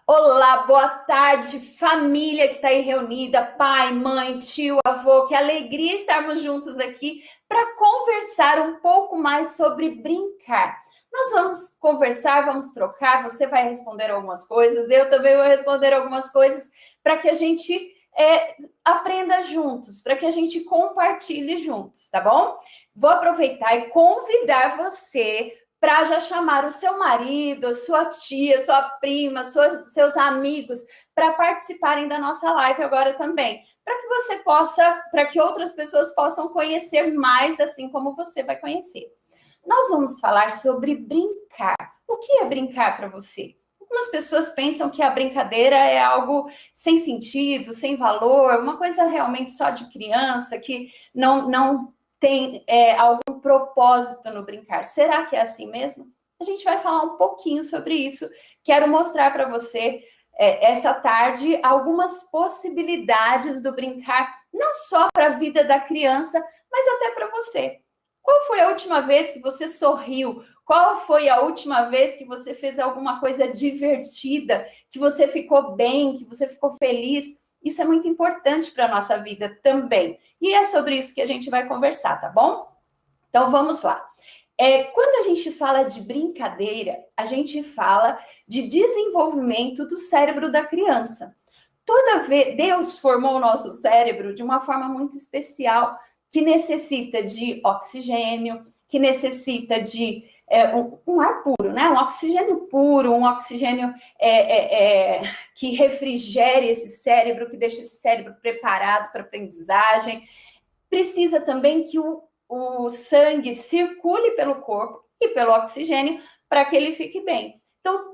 Olá, boa tarde, família que está aí reunida, pai, mãe, tio, avô, que alegria estarmos juntos aqui para conversar um pouco mais sobre brincar. Nós vamos conversar, vamos trocar, você vai responder algumas coisas, eu também vou responder algumas coisas para que a gente aprenda juntos, para que a gente compartilhe juntos, tá bom? Vou aproveitar e convidar você para já chamar o seu marido, a sua tia, sua prima, seus amigos para participarem da nossa live agora também, para que você possa, para que outras pessoas possam conhecer mais, assim como você vai conhecer. Nós vamos falar sobre brincar. O que é brincar para você? Algumas pessoas pensam que a brincadeira é algo sem sentido, sem valor, uma coisa realmente só de criança, que não tem algum propósito no brincar. Será que é assim mesmo? A gente vai falar um pouquinho sobre isso. Quero mostrar para você, essa tarde, algumas possibilidades do brincar, não só para a vida da criança, mas até para você. Qual foi a última vez que você sorriu? Qual foi a última vez que você fez alguma coisa divertida, que você ficou bem, que você ficou feliz? Isso é muito importante para a nossa vida também. E é sobre isso que a gente vai conversar, tá bom? Então, vamos lá. Quando a gente fala de brincadeira, a gente fala de desenvolvimento do cérebro da criança. Deus formou o nosso cérebro de uma forma muito especial, que necessita de oxigênio, que necessita de um ar puro, né? Um oxigênio puro, um oxigênio que refrigere esse cérebro, que deixe esse cérebro preparado para a aprendizagem. Precisa também que o sangue circule pelo corpo e pelo oxigênio para que ele fique bem. Então,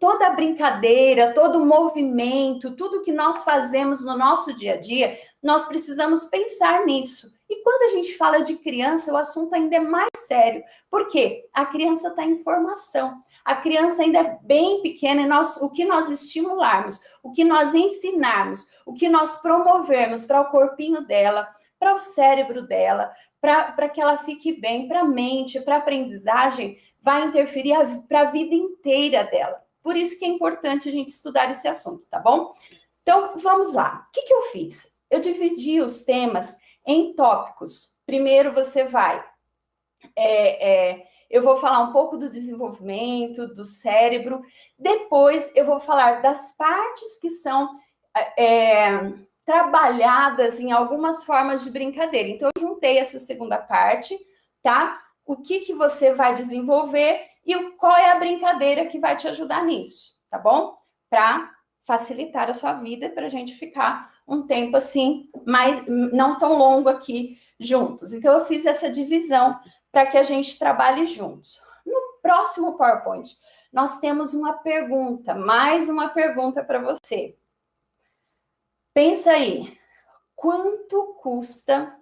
toda a brincadeira, todo o movimento, tudo que nós fazemos no nosso dia a dia, nós precisamos pensar nisso. E quando a gente fala de criança, o assunto ainda é mais sério. Por quê? A criança está em formação. A criança ainda é bem pequena e o que nós estimularmos, o que nós ensinarmos, o que nós promovermos para o corpinho dela, para o cérebro dela, para que ela fique bem, para a mente, para a aprendizagem, vai interferir para a vida inteira dela. Por isso que é importante a gente estudar esse assunto, tá bom? Então, vamos lá. O que eu fiz? Eu dividi os temas em tópicos. Primeiro você vai... eu vou falar um pouco do desenvolvimento do cérebro. Depois eu vou falar das partes que são... trabalhadas em algumas formas de brincadeira. Então, eu juntei essa segunda parte, tá? o que você vai desenvolver e qual é a brincadeira que vai te ajudar nisso, tá bom? Para facilitar a sua vida, para a gente ficar um tempo assim, mais, não tão longo aqui juntos. Então, eu fiz essa divisão para que a gente trabalhe juntos. No próximo PowerPoint, nós temos uma pergunta, mais uma pergunta para você. Pensa aí, quanto custa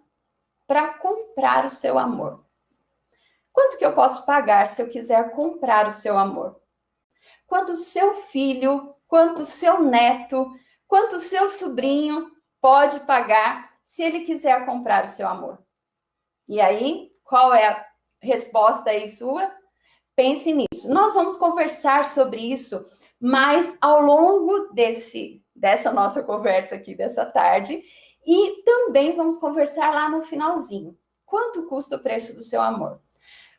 para comprar o seu amor? Quanto que eu posso pagar se eu quiser comprar o seu amor? Quanto o seu filho, quanto o seu neto, quanto o seu sobrinho pode pagar se ele quiser comprar o seu amor? E aí, qual é a resposta aí sua? Pense nisso. Nós vamos conversar sobre isso, mas ao longo dessa nossa conversa aqui dessa tarde, e também vamos conversar lá no finalzinho. Quanto custa o preço do seu amor?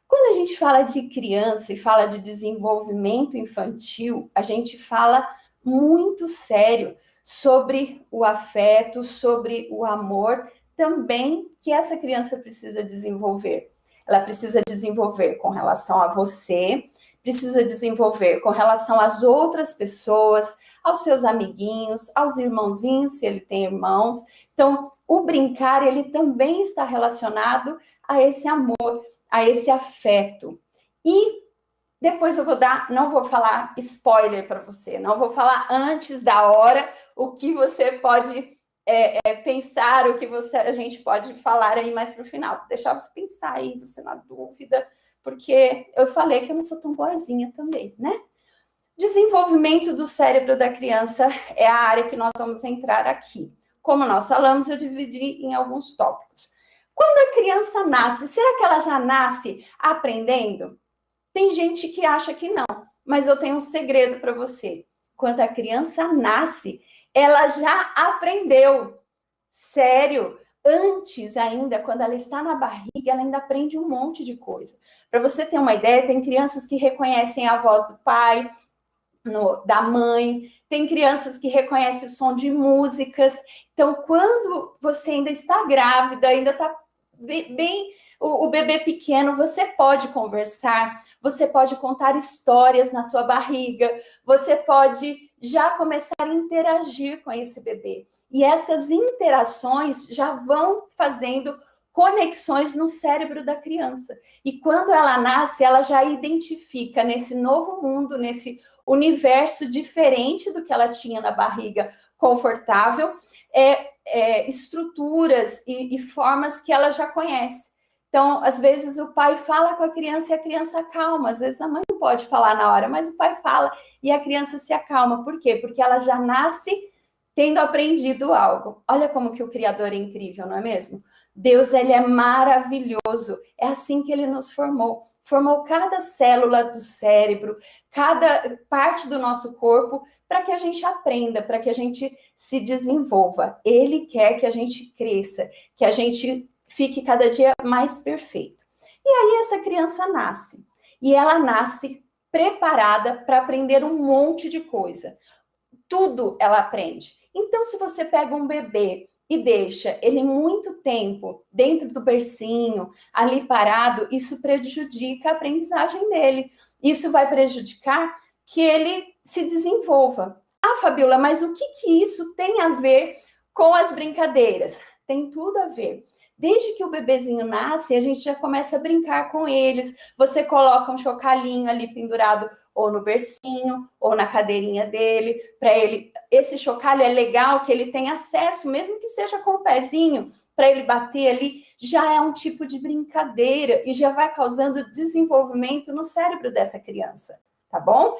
Quando a gente fala de criança e fala de desenvolvimento infantil, a gente fala muito sério sobre o afeto, sobre o amor, também que essa criança precisa desenvolver. Ela precisa desenvolver com relação a você, precisa desenvolver com relação às outras pessoas, aos seus amiguinhos, aos irmãozinhos, se ele tem irmãos. Então, o brincar, ele também está relacionado a esse amor, a esse afeto. E depois eu não vou falar spoiler para você, não vou falar antes da hora o que você pode pensar, o que a gente pode falar aí mais para o final. Vou deixar você pensar aí, você na dúvida, porque eu falei que eu não sou tão boazinha também, né? Desenvolvimento do cérebro da criança é a área que nós vamos entrar aqui. Como nós falamos, eu dividi em alguns tópicos. Quando a criança nasce, será que ela já nasce aprendendo? Tem gente que acha que não, mas eu tenho um segredo para você. Quando a criança nasce, ela já aprendeu. Sério, antes ainda, quando ela está na barriga, ela ainda aprende um monte de coisa. Para você ter uma ideia, tem crianças que reconhecem a voz do pai, da mãe, tem crianças que reconhecem o som de músicas. Então, quando você ainda está grávida, ainda está bem o bebê pequeno, você pode conversar, você pode contar histórias na sua barriga, você pode já começar a interagir com esse bebê. E essas interações já vão fazendo conexões no cérebro da criança. E quando ela nasce, ela já identifica nesse novo mundo, nesse universo diferente do que ela tinha na barriga confortável, estruturas e formas que ela já conhece. Então, às vezes o pai fala com a criança e a criança acalma. Às vezes a mãe não pode falar na hora, mas o pai fala e a criança se acalma. Por quê? Porque ela já nasce tendo aprendido algo. Olha como que o Criador é incrível, não é mesmo? Deus, ele é maravilhoso. É assim que ele nos formou. Formou cada célula do cérebro, cada parte do nosso corpo, para que a gente aprenda, para que a gente se desenvolva. Ele quer que a gente cresça, que a gente fique cada dia mais perfeito. E aí essa criança nasce. E ela nasce preparada para aprender um monte de coisa. Tudo ela aprende. Então, se você pega um bebê e deixa ele muito tempo dentro do bercinho, ali parado, isso prejudica a aprendizagem dele. Isso vai prejudicar que ele se desenvolva. Ah, Fabiola, mas o que isso tem a ver com as brincadeiras? Tem tudo a ver. Desde que o bebezinho nasce, a gente já começa a brincar com eles. Você coloca um chocalhinho ali pendurado ou no bercinho, ou na cadeirinha dele, para ele. Esse chocalho é legal que ele tem acesso, mesmo que seja com o pezinho, para ele bater ali, já é um tipo de brincadeira e já vai causando desenvolvimento no cérebro dessa criança, tá bom?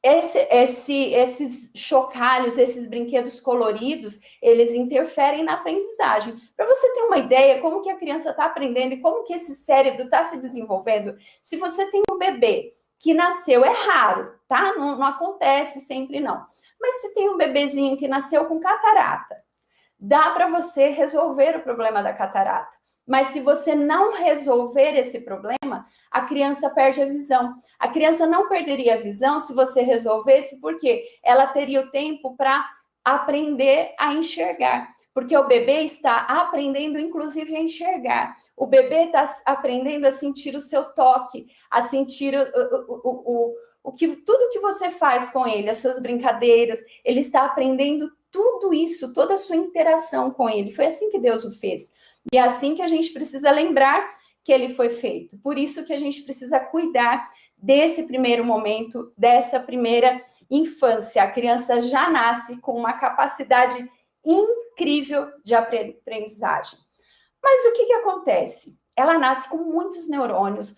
Esses chocalhos, esses brinquedos coloridos, eles interferem na aprendizagem. Para você ter uma ideia como que a criança está aprendendo e como que esse cérebro está se desenvolvendo, se você tem um bebê que nasceu, é raro, tá? Não acontece sempre, não. Mas se tem um bebezinho que nasceu com catarata, dá para você resolver o problema da catarata. Mas se você não resolver esse problema, a criança perde a visão. A criança não perderia a visão se você resolvesse, porque ela teria o tempo para aprender a enxergar. Porque o bebê está aprendendo, inclusive, a enxergar. O bebê está aprendendo a sentir o seu toque, a sentir tudo que você faz com ele, as suas brincadeiras. Ele está aprendendo tudo isso, toda a sua interação com ele. Foi assim que Deus o fez. E é assim que a gente precisa lembrar que ele foi feito. Por isso que a gente precisa cuidar desse primeiro momento, dessa primeira infância. A criança já nasce com uma capacidade incrível de aprendizagem. Mas o que acontece? Ela nasce com muitos neurônios,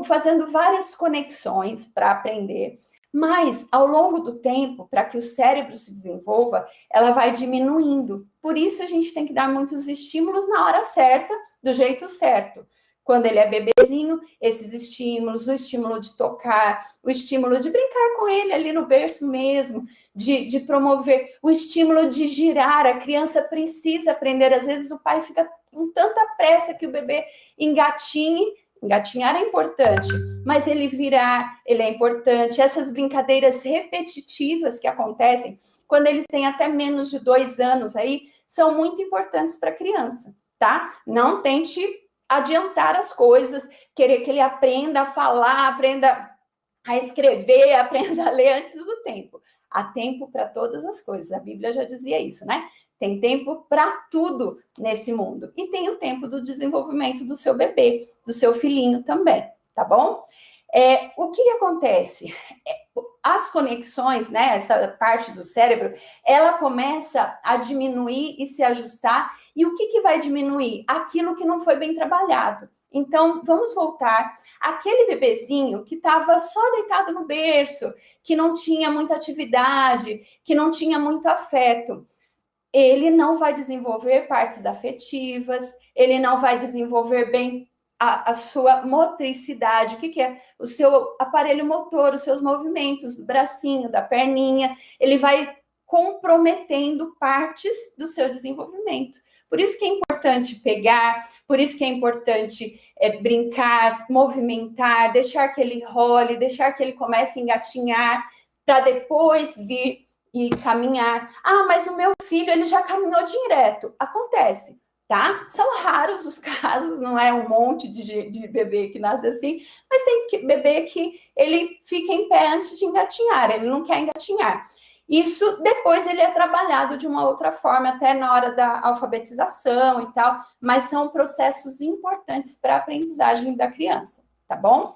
fazendo várias conexões para aprender, mas ao longo do tempo, para que o cérebro se desenvolva, ela vai diminuindo. Por isso a gente tem que dar muitos estímulos na hora certa, do jeito certo. Quando ele é bebezinho, esses estímulos, o estímulo de tocar, o estímulo de brincar com ele ali no berço mesmo, de promover, o estímulo de girar. A criança precisa aprender. Às vezes o pai fica com tanta pressa que o bebê engatinhe. Engatinhar é importante, mas ele virar, ele é importante. Essas brincadeiras repetitivas que acontecem quando eles têm até menos de 2 anos aí, são muito importantes para a criança, tá? Não tente adiantar as coisas, querer que ele aprenda a falar, aprenda a escrever, aprenda a ler antes do tempo. Há tempo para todas as coisas. A Bíblia já dizia isso, né? Tem tempo para tudo nesse mundo. E tem o tempo do desenvolvimento do seu bebê, do seu filhinho também, tá bom? O que acontece? As conexões, né, essa parte do cérebro, ela começa a diminuir e se ajustar. E o que vai diminuir? Aquilo que não foi bem trabalhado. Então, vamos voltar. Aquele bebezinho que estava só deitado no berço, que não tinha muita atividade, que não tinha muito afeto, ele não vai desenvolver partes afetivas, ele não vai desenvolver bem a sua motricidade. O que é? O seu aparelho motor, os seus movimentos do bracinho, da perninha. Ele vai comprometendo partes do seu desenvolvimento. Por isso que é importante pegar, por isso que é importante brincar, movimentar, deixar que ele role, deixar que ele comece a engatinhar, para depois vir e caminhar. Ah, mas o meu filho, ele já caminhou direto. Acontece, tá? São raros os casos, não é um monte de bebê que nasce assim, mas tem bebê que ele fica em pé antes de engatinhar, ele não quer engatinhar. Isso depois ele é trabalhado de uma outra forma, até na hora da alfabetização e tal, mas são processos importantes para a aprendizagem da criança, tá bom?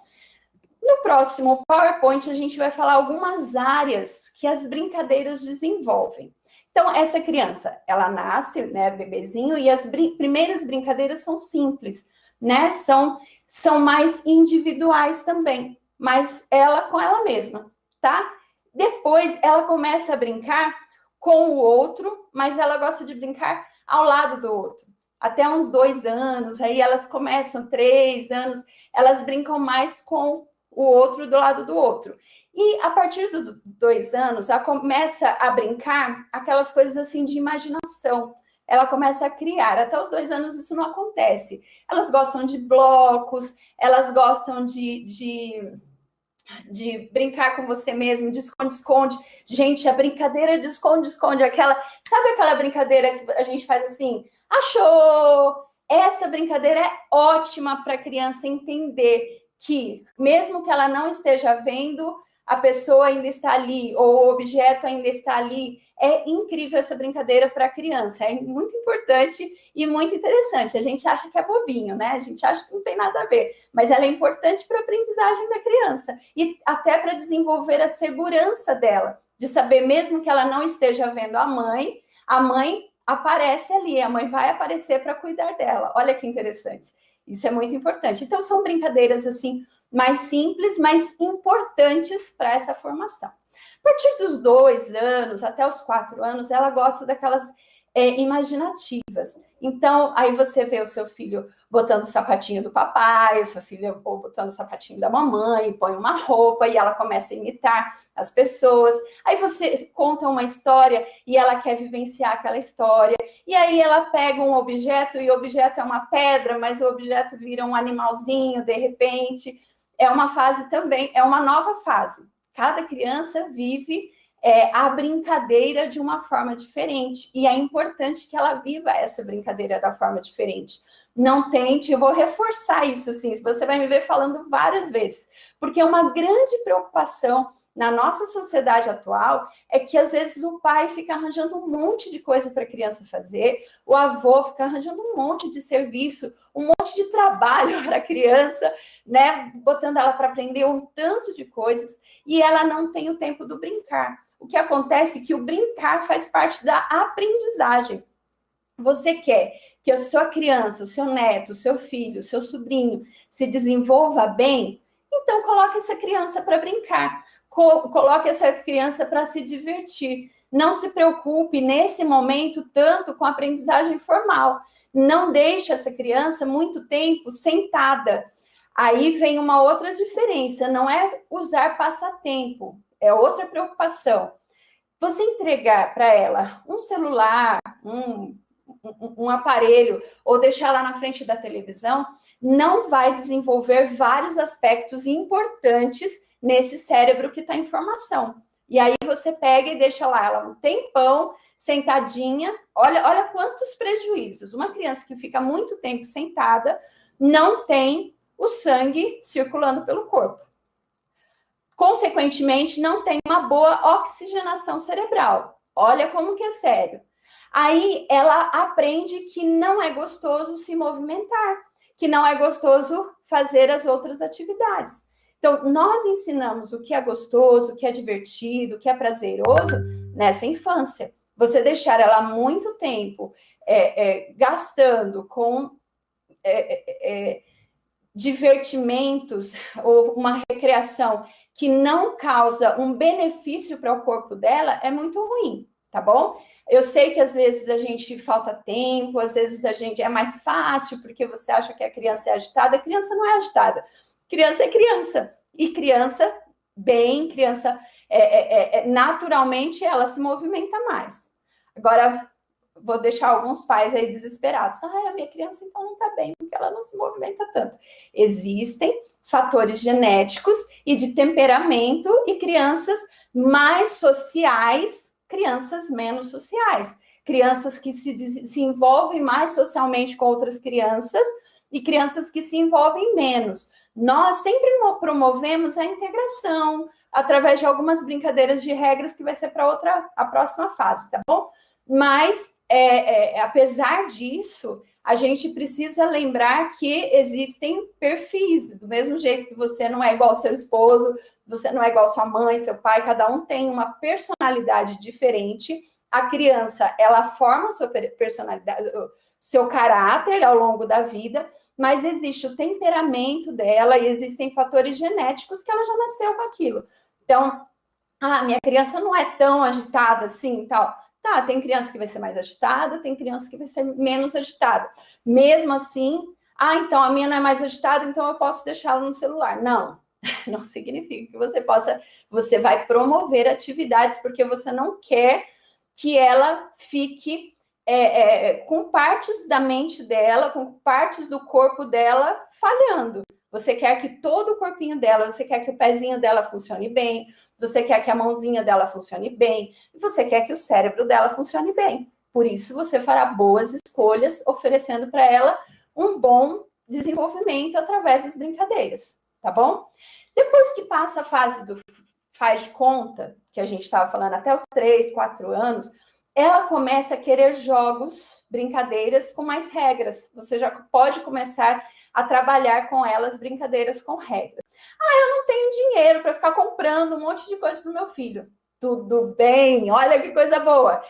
No próximo PowerPoint, a gente vai falar algumas áreas que as brincadeiras desenvolvem. Então, essa criança, ela nasce, né, bebezinho, e as primeiras brincadeiras são simples, né? São mais individuais também, mas ela com ela mesma, tá? Depois, ela começa a brincar com o outro, mas ela gosta de brincar ao lado do outro. Até uns 2 anos, aí elas começam, 3 anos, elas brincam mais com o outro do lado do outro. E a partir dos 2 anos, ela começa a brincar aquelas coisas assim de imaginação. Ela começa a criar. Até os 2 anos isso não acontece. Elas gostam de blocos, elas gostam de brincar com você mesmo, de esconde-esconde. Gente, a brincadeira de esconde-esconde, sabe aquela brincadeira que a gente faz assim? Achou! Essa brincadeira é ótima para a criança entender que, mesmo que ela não esteja vendo, a pessoa ainda está ali, ou o objeto ainda está ali. É incrível essa brincadeira para a criança, é muito importante e muito interessante. A gente acha que é bobinho, né? A gente acha que não tem nada a ver, mas ela é importante para a aprendizagem da criança e até para desenvolver a segurança dela, de saber, mesmo que ela não esteja vendo a mãe aparece ali, a mãe vai aparecer para cuidar dela. Olha que interessante. Isso é muito importante. Então, são brincadeiras, assim, mais simples, mas importantes para essa formação. A partir dos 2 anos até os 4 anos, ela gosta daquelas imaginativas. Então, aí você vê o seu filho botando o sapatinho do papai, o seu filho botando o sapatinho da mamãe, põe uma roupa e ela começa a imitar as pessoas. Aí você conta uma história e ela quer vivenciar aquela história. E aí ela pega um objeto e o objeto é uma pedra, mas o objeto vira um animalzinho, de repente. É uma fase também, é uma nova fase. Cada criança vive a brincadeira de uma forma diferente. E é importante que ela viva essa brincadeira da forma diferente. Não tente, eu vou reforçar isso, assim, você vai me ver falando várias vezes, porque é uma grande preocupação na nossa sociedade atual é que, às vezes, o pai fica arranjando um monte de coisa para a criança fazer, o avô fica arranjando um monte de serviço, um monte de trabalho para a criança, né? Botando ela para aprender um tanto de coisas, e ela não tem o tempo do brincar. O que acontece é que o brincar faz parte da aprendizagem. Você quer que a sua criança, o seu neto, o seu filho, o seu sobrinho se desenvolva bem? Então, coloque essa criança para brincar. Coloque essa criança para se divertir. Não se preocupe nesse momento tanto com a aprendizagem formal. Não deixe essa criança muito tempo sentada. Aí vem uma outra diferença, não é usar passatempo, é outra preocupação. Você entregar para ela um celular, um aparelho, ou deixar lá na frente da televisão, não vai desenvolver vários aspectos importantes nesse cérebro que está em formação. E aí você pega e deixa lá ela um tempão, sentadinha, olha quantos prejuízos. Uma criança que fica muito tempo sentada não tem o sangue circulando pelo corpo. Consequentemente, não tem uma boa oxigenação cerebral. Olha como que é sério. Aí ela aprende que não é gostoso se movimentar, que não é gostoso fazer as outras atividades. Então, nós ensinamos o que é gostoso, o que é divertido, o que é prazeroso nessa infância. Você deixar ela muito tempo gastando com divertimentos ou uma recreação que não causa um benefício para o corpo dela é muito ruim, tá bom? Eu sei que às vezes a gente falta tempo, às vezes a gente é mais fácil porque você acha que a criança é agitada. A criança não é agitada. Criança é criança. E criança, naturalmente, ela se movimenta mais. Agora, vou deixar alguns pais aí desesperados. A minha criança então não está bem, porque ela não se movimenta tanto. Existem fatores genéticos e de temperamento e crianças mais sociais, crianças menos sociais. Crianças que se envolvem mais socialmente com outras crianças e crianças que se envolvem menos. Nós sempre promovemos a integração através de algumas brincadeiras de regras que vai ser para a próxima fase, tá bom? Mas, apesar disso, a gente precisa lembrar que existem perfis, do mesmo jeito que você não é igual ao seu esposo, você não é igual à sua mãe, seu pai, cada um tem uma personalidade diferente. A criança, ela forma a sua personalidade, seu caráter ao longo da vida, mas existe o temperamento dela e existem fatores genéticos que ela já nasceu com aquilo. Então, minha criança não é tão agitada assim e tal. Tá, tem criança que vai ser mais agitada, tem criança que vai ser menos agitada. Mesmo assim, então a minha não é mais agitada, então eu posso deixá-la no celular. Não, não significa que você vai promover atividades porque você não quer que ela fique com partes da mente dela, com partes do corpo dela falhando. Você quer que todo o corpinho dela, você quer que o pezinho dela funcione bem, você quer que a mãozinha dela funcione bem, e você quer que o cérebro dela funcione bem. Por isso, você fará boas escolhas, oferecendo para ela um bom desenvolvimento através das brincadeiras, tá bom? Depois que passa a fase do faz de conta, que a gente estava falando até os 3, 4 anos, ela começa a querer jogos, brincadeiras com mais regras. Você já pode começar a trabalhar com elas brincadeiras com regras. Eu não tenho dinheiro para ficar comprando um monte de coisa para o meu filho. Tudo bem, olha que coisa boa.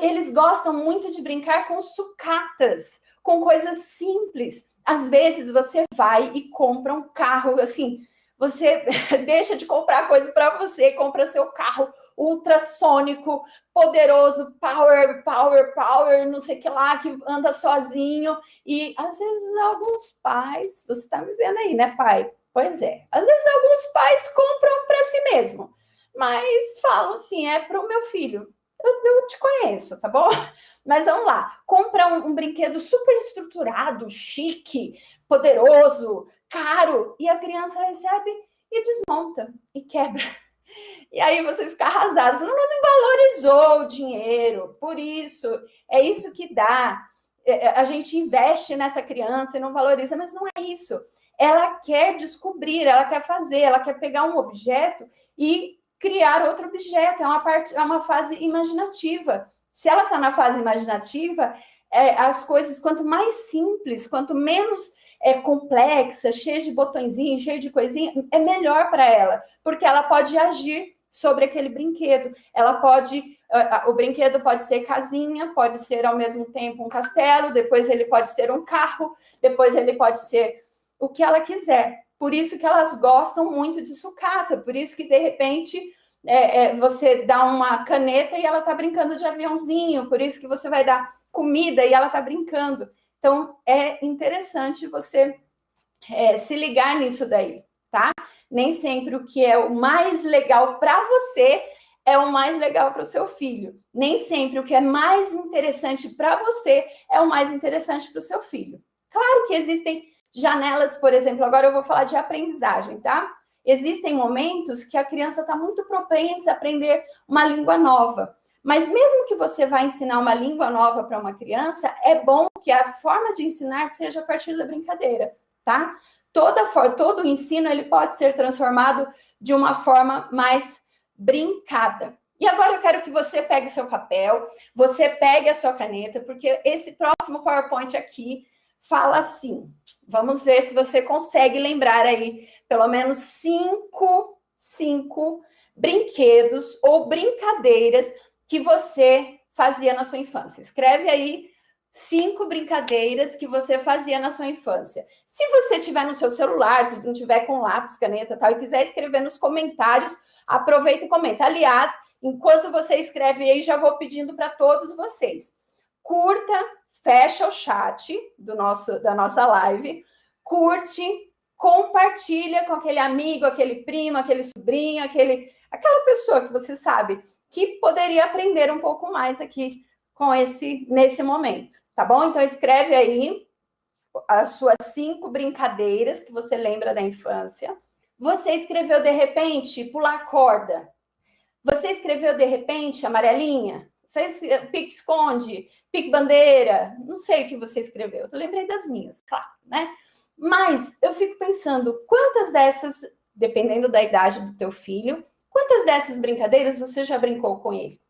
Eles gostam muito de brincar com sucatas, com coisas simples. Às vezes você vai e compra um carro assim. Você deixa de comprar coisas para você, compra seu carro ultrassônico, poderoso, power, não sei o que lá, que anda sozinho. E às vezes alguns pais, você está me vendo aí, né, pai? Pois é, às vezes alguns pais compram para si mesmo, mas falam assim, é para o meu filho. Eu te conheço, tá bom? Mas vamos lá, compra um brinquedo super estruturado, chique, poderoso, caro, e a criança recebe e desmonta, e quebra. E aí você fica arrasado, falando, não valorizou o dinheiro, por isso, é isso que dá. A gente investe nessa criança e não valoriza, mas não é isso. Ela quer descobrir, ela quer fazer, ela quer pegar um objeto e criar outro objeto. É uma fase imaginativa. Se ela está na fase imaginativa, as coisas, quanto mais simples, quanto menos complexa, cheia de botõezinhos, cheia de coisinha, é melhor para ela, porque ela pode agir sobre aquele brinquedo. Ela pode, o brinquedo pode ser casinha, pode ser ao mesmo tempo um castelo, depois ele pode ser um carro, depois ele pode ser o que ela quiser. Por isso que elas gostam muito de sucata, por isso que de repente você dá uma caneta e ela está brincando de aviãozinho, por isso que você vai dar comida e ela está brincando. Então, é interessante você se ligar nisso daí, tá? Nem sempre o que é o mais legal para você é o mais legal para o seu filho. Nem sempre o que é mais interessante para você é o mais interessante para o seu filho. Claro que existem janelas, por exemplo, agora eu vou falar de aprendizagem, tá? Existem momentos que a criança está muito propensa a aprender uma língua nova. Mas mesmo que você vá ensinar uma língua nova para uma criança, é bom que a forma de ensinar seja a partir da brincadeira, tá? Todo o ensino ele pode ser transformado de uma forma mais brincada. E agora eu quero que você pegue o seu papel, você pegue a sua caneta, porque esse próximo PowerPoint aqui fala assim. Vamos ver se você consegue lembrar aí pelo menos cinco brinquedos ou brincadeiras que você fazia na sua infância. Escreve aí 5 brincadeiras que você fazia na sua infância. Se você tiver no seu celular, se não tiver com lápis, caneta tal, e quiser escrever nos comentários, aproveita e comenta. Aliás, enquanto você escreve aí, já vou pedindo para todos vocês. Curta, fecha o chat da nossa live, curte, compartilha com aquele amigo, aquele primo, aquele sobrinho, aquela pessoa que você sabe que poderia aprender um pouco mais aqui nesse momento, tá bom? Então, escreve aí as suas 5 brincadeiras que você lembra da infância. Você escreveu, de repente, pular corda. Você escreveu, de repente, amarelinha. Você pique-esconde, pique-bandeira. Não sei o que você escreveu. Eu lembrei das minhas, claro, né? Mas eu fico pensando, quantas dessas, dependendo da idade do teu filho, quantas dessas brincadeiras você já brincou com ele?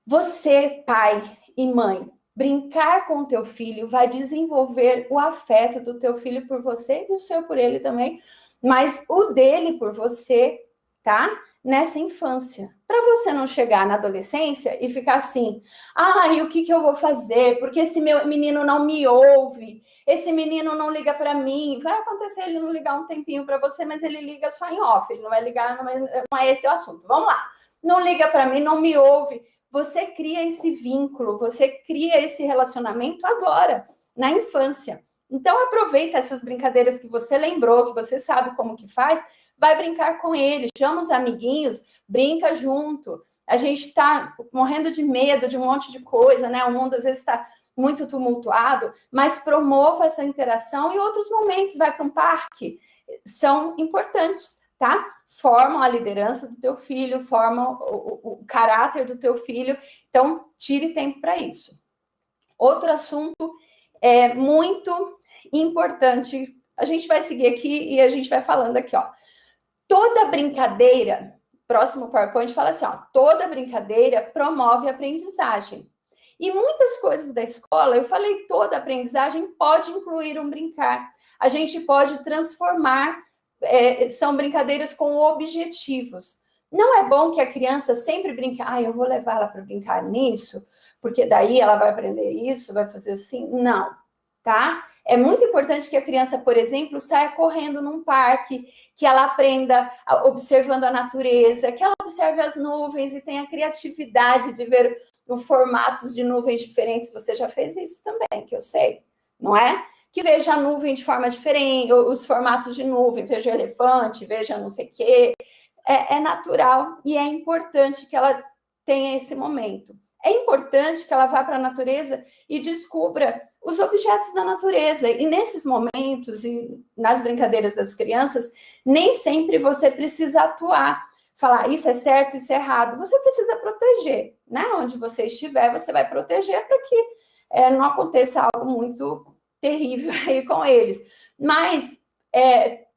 Você, pai e mãe, brincar com o teu filho vai desenvolver o afeto do teu filho por você e o seu por ele também, mas o dele por você, tá? Nessa infância. Para você não chegar na adolescência e ficar assim, e o que eu vou fazer? Porque esse meu menino não me ouve, esse menino não liga para mim. Vai acontecer ele não ligar um tempinho para você, mas ele liga só em off, ele não vai ligar, não é esse o assunto. Vamos lá. Não liga para mim, não me ouve. Você cria esse vínculo, você cria esse relacionamento agora, na infância. Então, aproveita essas brincadeiras que você lembrou, que você sabe como que faz, vai brincar com ele, chama os amiguinhos, brinca junto. A gente está morrendo de medo de um monte de coisa, né? O mundo às vezes está muito tumultuado, mas promova essa interação e outros momentos, vai para um parque, são importantes, tá? Formam a liderança do teu filho, formam o caráter do teu filho, então tire tempo para isso. Outro assunto muito importante, a gente vai seguir aqui e a gente vai falando aqui, ó. Toda brincadeira, próximo PowerPoint fala assim, ó, toda brincadeira promove a aprendizagem. E muitas coisas da escola, eu falei, toda aprendizagem pode incluir um brincar. A gente pode transformar, são brincadeiras com objetivos. Não é bom que a criança sempre brinque, eu vou levar ela para brincar nisso, porque daí ela vai aprender isso, vai fazer assim. Não, tá? É muito importante que a criança, por exemplo, saia correndo num parque, que ela aprenda observando a natureza, que ela observe as nuvens e tenha criatividade de ver os formatos de nuvens diferentes. Você já fez isso também, que eu sei, não é? Que veja a nuvem de forma diferente, os formatos de nuvem, veja o elefante, veja não sei o quê. É natural e é importante que ela tenha esse momento. É importante que ela vá para a natureza e descubra os objetos da natureza. E nesses momentos, e nas brincadeiras das crianças, nem sempre você precisa atuar, falar isso é certo, isso é errado. Você precisa proteger, né? Onde você estiver, você vai proteger para que não aconteça algo muito terrível aí com eles. Mas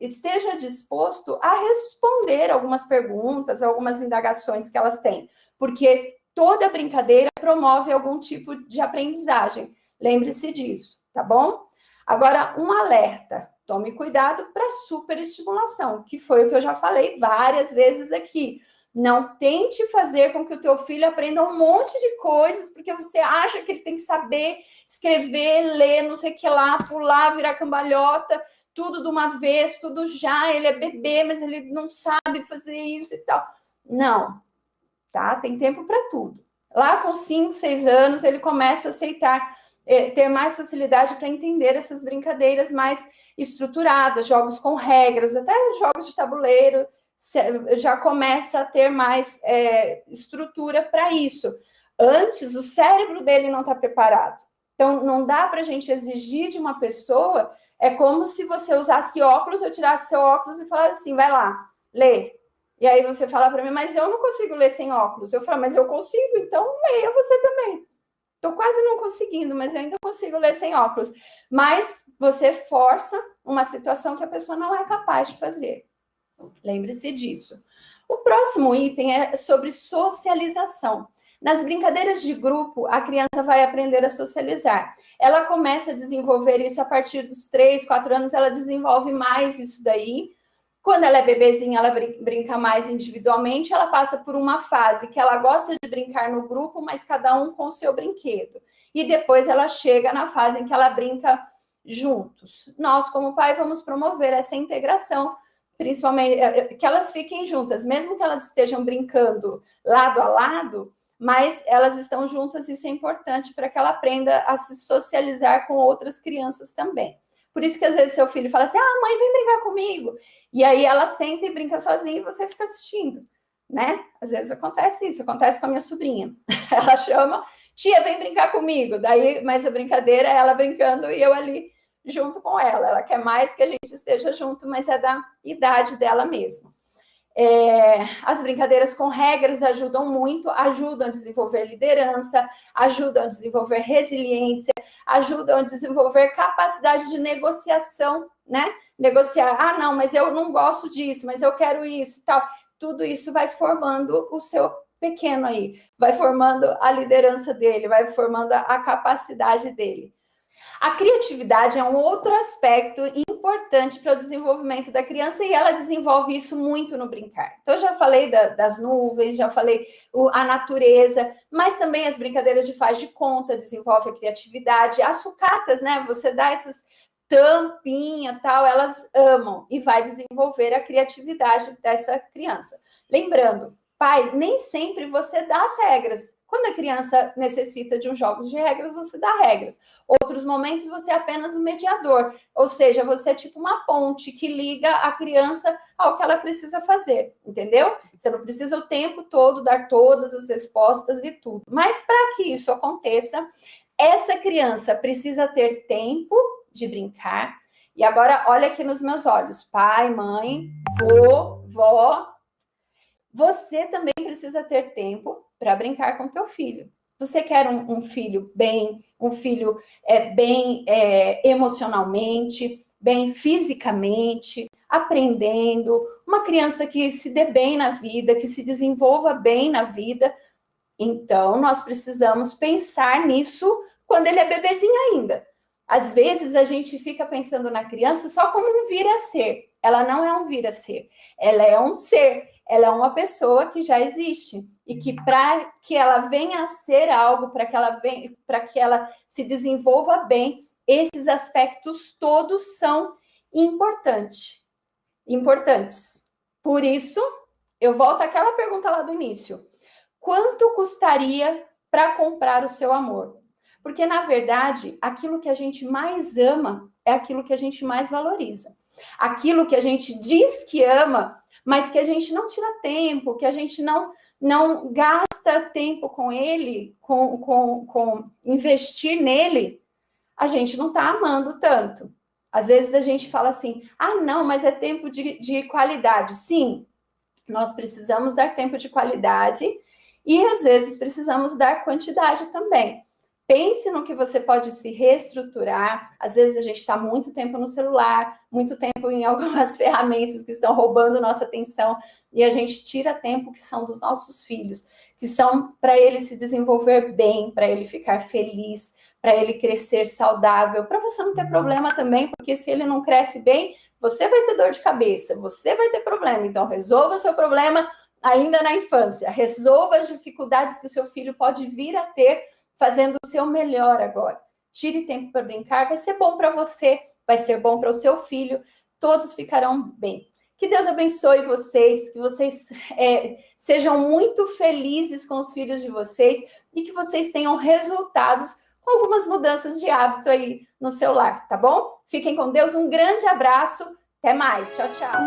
esteja disposto a responder algumas perguntas, algumas indagações que elas têm, porque toda brincadeira promove algum tipo de aprendizagem. Lembre-se disso, tá bom? Agora, um alerta. Tome cuidado para superestimulação, que foi o que eu já falei várias vezes aqui. Não tente fazer com que o teu filho aprenda um monte de coisas, porque você acha que ele tem que saber escrever, ler, não sei o que lá, pular, virar cambalhota, tudo de uma vez, tudo já. Ele é bebê, mas ele não sabe fazer isso e tal. Não, tá? Tem tempo para tudo. Lá com 5, 6 anos, ele começa a aceitar, ter mais facilidade para entender essas brincadeiras mais estruturadas, jogos com regras, até jogos de tabuleiro, já começa a ter mais estrutura para isso. Antes, o cérebro dele não está preparado. Então, não dá para a gente exigir de uma pessoa, é como se você usasse óculos, eu tirasse seu óculos e falasse assim, vai lá, lê. E aí você fala para mim, mas eu não consigo ler sem óculos. Eu falo, mas eu consigo, então leia você também. Estou quase não conseguindo, mas eu ainda consigo ler sem óculos. Mas você força uma situação que a pessoa não é capaz de fazer. Lembre-se disso. O próximo item é sobre socialização. Nas brincadeiras de grupo, a criança vai aprender a socializar. Ela começa a desenvolver isso a partir dos 3, 4 anos, ela desenvolve mais isso daí. Quando ela é bebezinha, ela brinca mais individualmente, ela passa por uma fase que ela gosta de brincar no grupo, mas cada um com o seu brinquedo. E depois ela chega na fase em que ela brinca juntos. Nós, como pai, vamos promover essa integração, principalmente que elas fiquem juntas, mesmo que elas estejam brincando lado a lado, mas elas estão juntas, isso é importante para que ela aprenda a se socializar com outras crianças também. Por isso que às vezes seu filho fala assim, mãe, vem brincar comigo. E aí ela senta e brinca sozinha e você fica assistindo, né? Às vezes acontece isso, acontece com a minha sobrinha. Ela chama, tia, vem brincar comigo. Daí, mas a brincadeira é ela brincando e eu ali junto com ela. Ela quer mais que a gente esteja junto, mas é da idade dela mesmo. As brincadeiras com regras ajudam muito, ajudam a desenvolver liderança, ajudam a desenvolver resiliência, ajudam a desenvolver capacidade de negociação, né? Negociar, não, mas eu não gosto disso, mas eu quero isso, tal. Tudo isso vai formando o seu pequeno aí, vai formando a liderança dele, vai formando a capacidade dele. A criatividade é um outro aspecto importante para o desenvolvimento da criança e ela desenvolve isso muito no brincar. Então, eu já falei das nuvens, já falei a natureza, mas também as brincadeiras de faz de conta desenvolve a criatividade. As sucatas, né? Você dá essas tampinha, tal, elas amam e vai desenvolver a criatividade dessa criança. Lembrando, pai, nem sempre você dá as regras. Quando a criança necessita de um jogo de regras, você dá regras. Outros momentos, você é apenas um mediador. Ou seja, você é tipo uma ponte que liga a criança ao que ela precisa fazer, entendeu? Você não precisa o tempo todo dar todas as respostas e tudo. Mas para que isso aconteça, essa criança precisa ter tempo de brincar. E agora, olha aqui nos meus olhos. Pai, mãe, vô, vó. Você também precisa ter tempo para brincar com teu filho. Você quer um filho bem, um filho bem emocionalmente, bem fisicamente, aprendendo, uma criança que se dê bem na vida, que se desenvolva bem na vida. Então, nós precisamos pensar nisso quando ele é bebezinho ainda. Às vezes, a gente fica pensando na criança só como um vir a ser. Ela não é um vir a ser, ela é um ser. Ela é uma pessoa que já existe e que para que ela venha a ser algo, para que ela se desenvolva bem, esses aspectos todos são importantes. Por isso, eu volto àquela pergunta lá do início. Quanto custaria para comprar o seu amor? Porque, na verdade, aquilo que a gente mais ama é aquilo que a gente mais valoriza. Aquilo que a gente diz que ama, mas que a gente não tira tempo, que a gente não gasta tempo com ele, com investir nele, a gente não está amando tanto. Às vezes a gente fala assim, ah, não, mas é tempo de qualidade. Sim, nós precisamos dar tempo de qualidade e às vezes precisamos dar quantidade também. Pense no que você pode se reestruturar. Às vezes a gente está muito tempo no celular, muito tempo em algumas ferramentas que estão roubando nossa atenção e a gente tira tempo que são dos nossos filhos, que são para ele se desenvolver bem, para ele ficar feliz, para ele crescer saudável, para você não ter problema também, porque se ele não cresce bem, você vai ter dor de cabeça, você vai ter problema. Então, resolva o seu problema ainda na infância, resolva as dificuldades que o seu filho pode vir a ter fazendo o seu melhor agora. Tire tempo para brincar, vai ser bom para você, vai ser bom para o seu filho, todos ficarão bem. Que Deus abençoe vocês, que vocês sejam muito felizes com os filhos de vocês e que vocês tenham resultados com algumas mudanças de hábito aí no seu lar, tá bom? Fiquem com Deus, um grande abraço, até mais, tchau, tchau.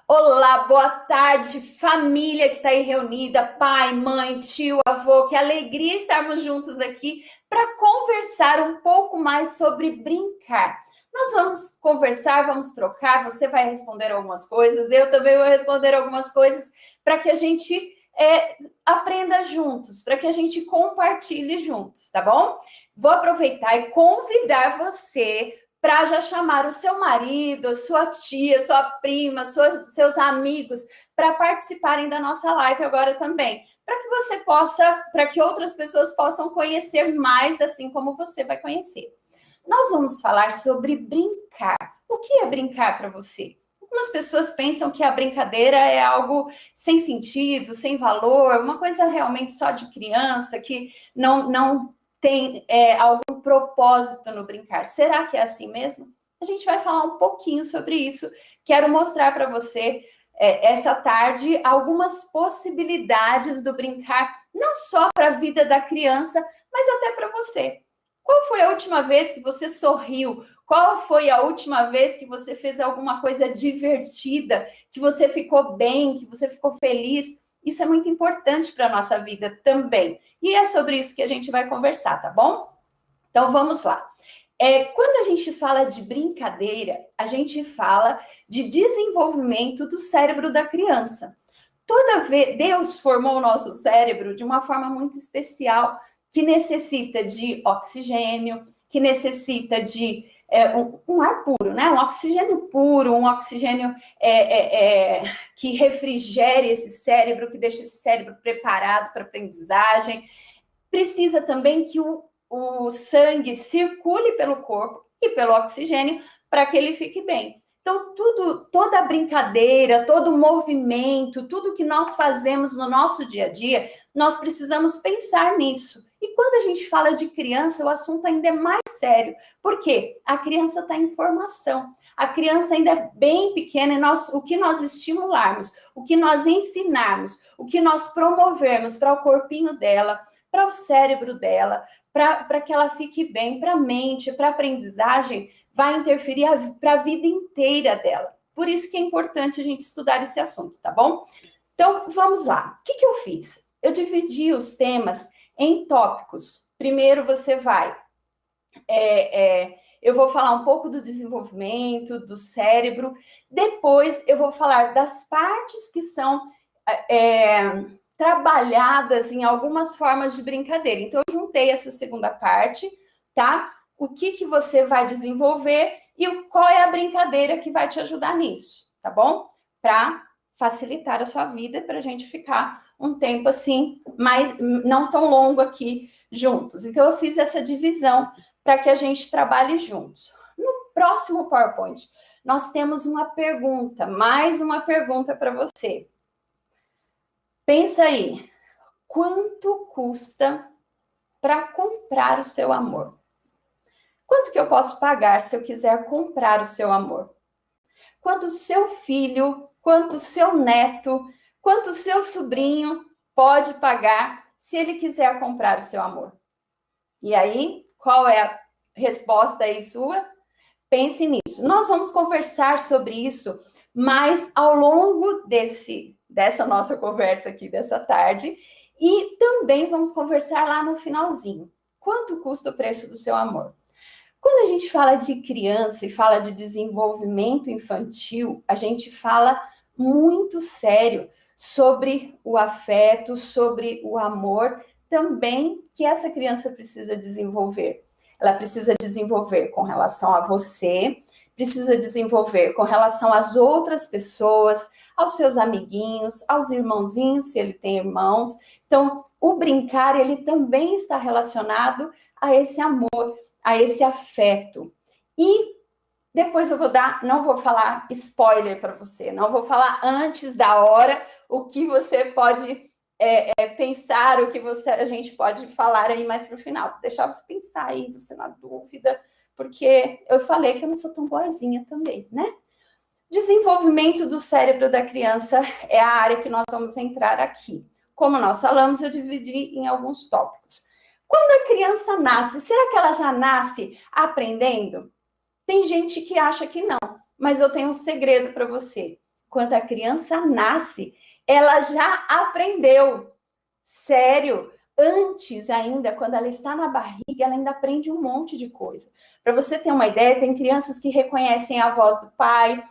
Olá, boa tarde, família que está aí reunida, pai, mãe, tio, avô, que alegria estarmos juntos aqui para conversar um pouco mais sobre brincar. Nós vamos conversar, vamos trocar, você vai responder algumas coisas, eu também vou responder algumas coisas para que a gente aprenda juntos, para que a gente compartilhe juntos, tá bom? Vou aproveitar e convidar você para já chamar o seu marido, a sua tia, sua prima, seus amigos para participarem da nossa live agora também, para que você possa, para que outras pessoas possam conhecer mais, assim como você vai conhecer. Nós vamos falar sobre brincar. O que é brincar para você? Algumas pessoas pensam que a brincadeira é algo sem sentido, sem valor, uma coisa realmente só de criança, que não tem algum propósito no brincar. Será que é assim mesmo? A gente vai falar um pouquinho sobre isso. Quero mostrar para você essa tarde algumas possibilidades do brincar, não só para a vida da criança, mas até para você. Qual foi a última vez que você sorriu? Qual foi a última vez que você fez alguma coisa divertida, que você ficou bem, que você ficou feliz? Isso é muito importante para a nossa vida também. E é sobre isso que a gente vai conversar, tá bom? Então, vamos lá. Quando a gente fala de brincadeira, a gente fala de desenvolvimento do cérebro da criança. Deus formou o nosso cérebro de uma forma muito especial, que necessita de oxigênio, que necessita de um ar puro, né? Um oxigênio puro, um oxigênio que refrigere esse cérebro, que deixe esse cérebro preparado para a aprendizagem. Precisa também que o sangue circule pelo corpo e pelo oxigênio para que ele fique bem. Então, toda a brincadeira, todo o movimento, tudo que nós fazemos no nosso dia a dia, nós precisamos pensar nisso. E quando a gente fala de criança, o assunto ainda é mais sério. Por quê? A criança está em formação. A criança ainda é bem pequena e o que nós estimularmos, o que nós ensinarmos, o que nós promovermos para o corpinho dela, para o cérebro dela, para que ela fique bem, para a mente, para a aprendizagem, vai interferir para a vida inteira dela. Por isso que é importante a gente estudar esse assunto, tá bom? Então, vamos lá. O que eu fiz? Eu dividi os temas em tópicos. Primeiro, você vai... eu vou falar um pouco do desenvolvimento do cérebro. Depois, eu vou falar das partes que são trabalhadas em algumas formas de brincadeira. Então, eu juntei essa segunda parte, tá? O que você vai desenvolver e qual é a brincadeira que vai te ajudar nisso, tá bom? Para facilitar a sua vida, para a gente ficar um tempo assim, mais, não tão longo aqui juntos. Então, eu fiz essa divisão para que a gente trabalhe juntos. No próximo PowerPoint, nós temos uma pergunta, mais uma pergunta para você. Pensa aí, quanto custa para comprar o seu amor? Quanto que eu posso pagar se eu quiser comprar o seu amor? Quanto o seu filho, quanto o seu neto, quanto o seu sobrinho pode pagar se ele quiser comprar o seu amor? E aí, qual é a resposta aí sua? Pense nisso. Nós vamos conversar sobre isso, mas ao longo dessa nossa conversa aqui dessa tarde, e também vamos conversar lá no finalzinho. Quanto custa o preço do seu amor? Quando a gente fala de criança e fala de desenvolvimento infantil, a gente fala muito sério sobre o afeto, sobre o amor, também que essa criança precisa desenvolver. Ela precisa desenvolver com relação a você, precisa desenvolver com relação às outras pessoas, aos seus amiguinhos, aos irmãozinhos, se ele tem irmãos. Então, o brincar, ele também está relacionado a esse amor, a esse afeto. E depois eu não vou falar spoiler para você, não vou falar antes da hora o que você pode pensar, o que a gente pode falar aí mais para o final. Vou deixar você pensar aí, você na dúvida, porque eu falei que eu não sou tão boazinha também, né? Desenvolvimento do cérebro da criança é a área que nós vamos entrar aqui. Como nós falamos, eu dividi em alguns tópicos. Quando a criança nasce, será que ela já nasce aprendendo? Tem gente que acha que não, mas eu tenho um segredo para você. Quando a criança nasce, ela já aprendeu. Sério, antes ainda, quando ela está na barriga, ela ainda aprende um monte de coisa. Para você ter uma ideia, tem crianças que reconhecem a voz do pai,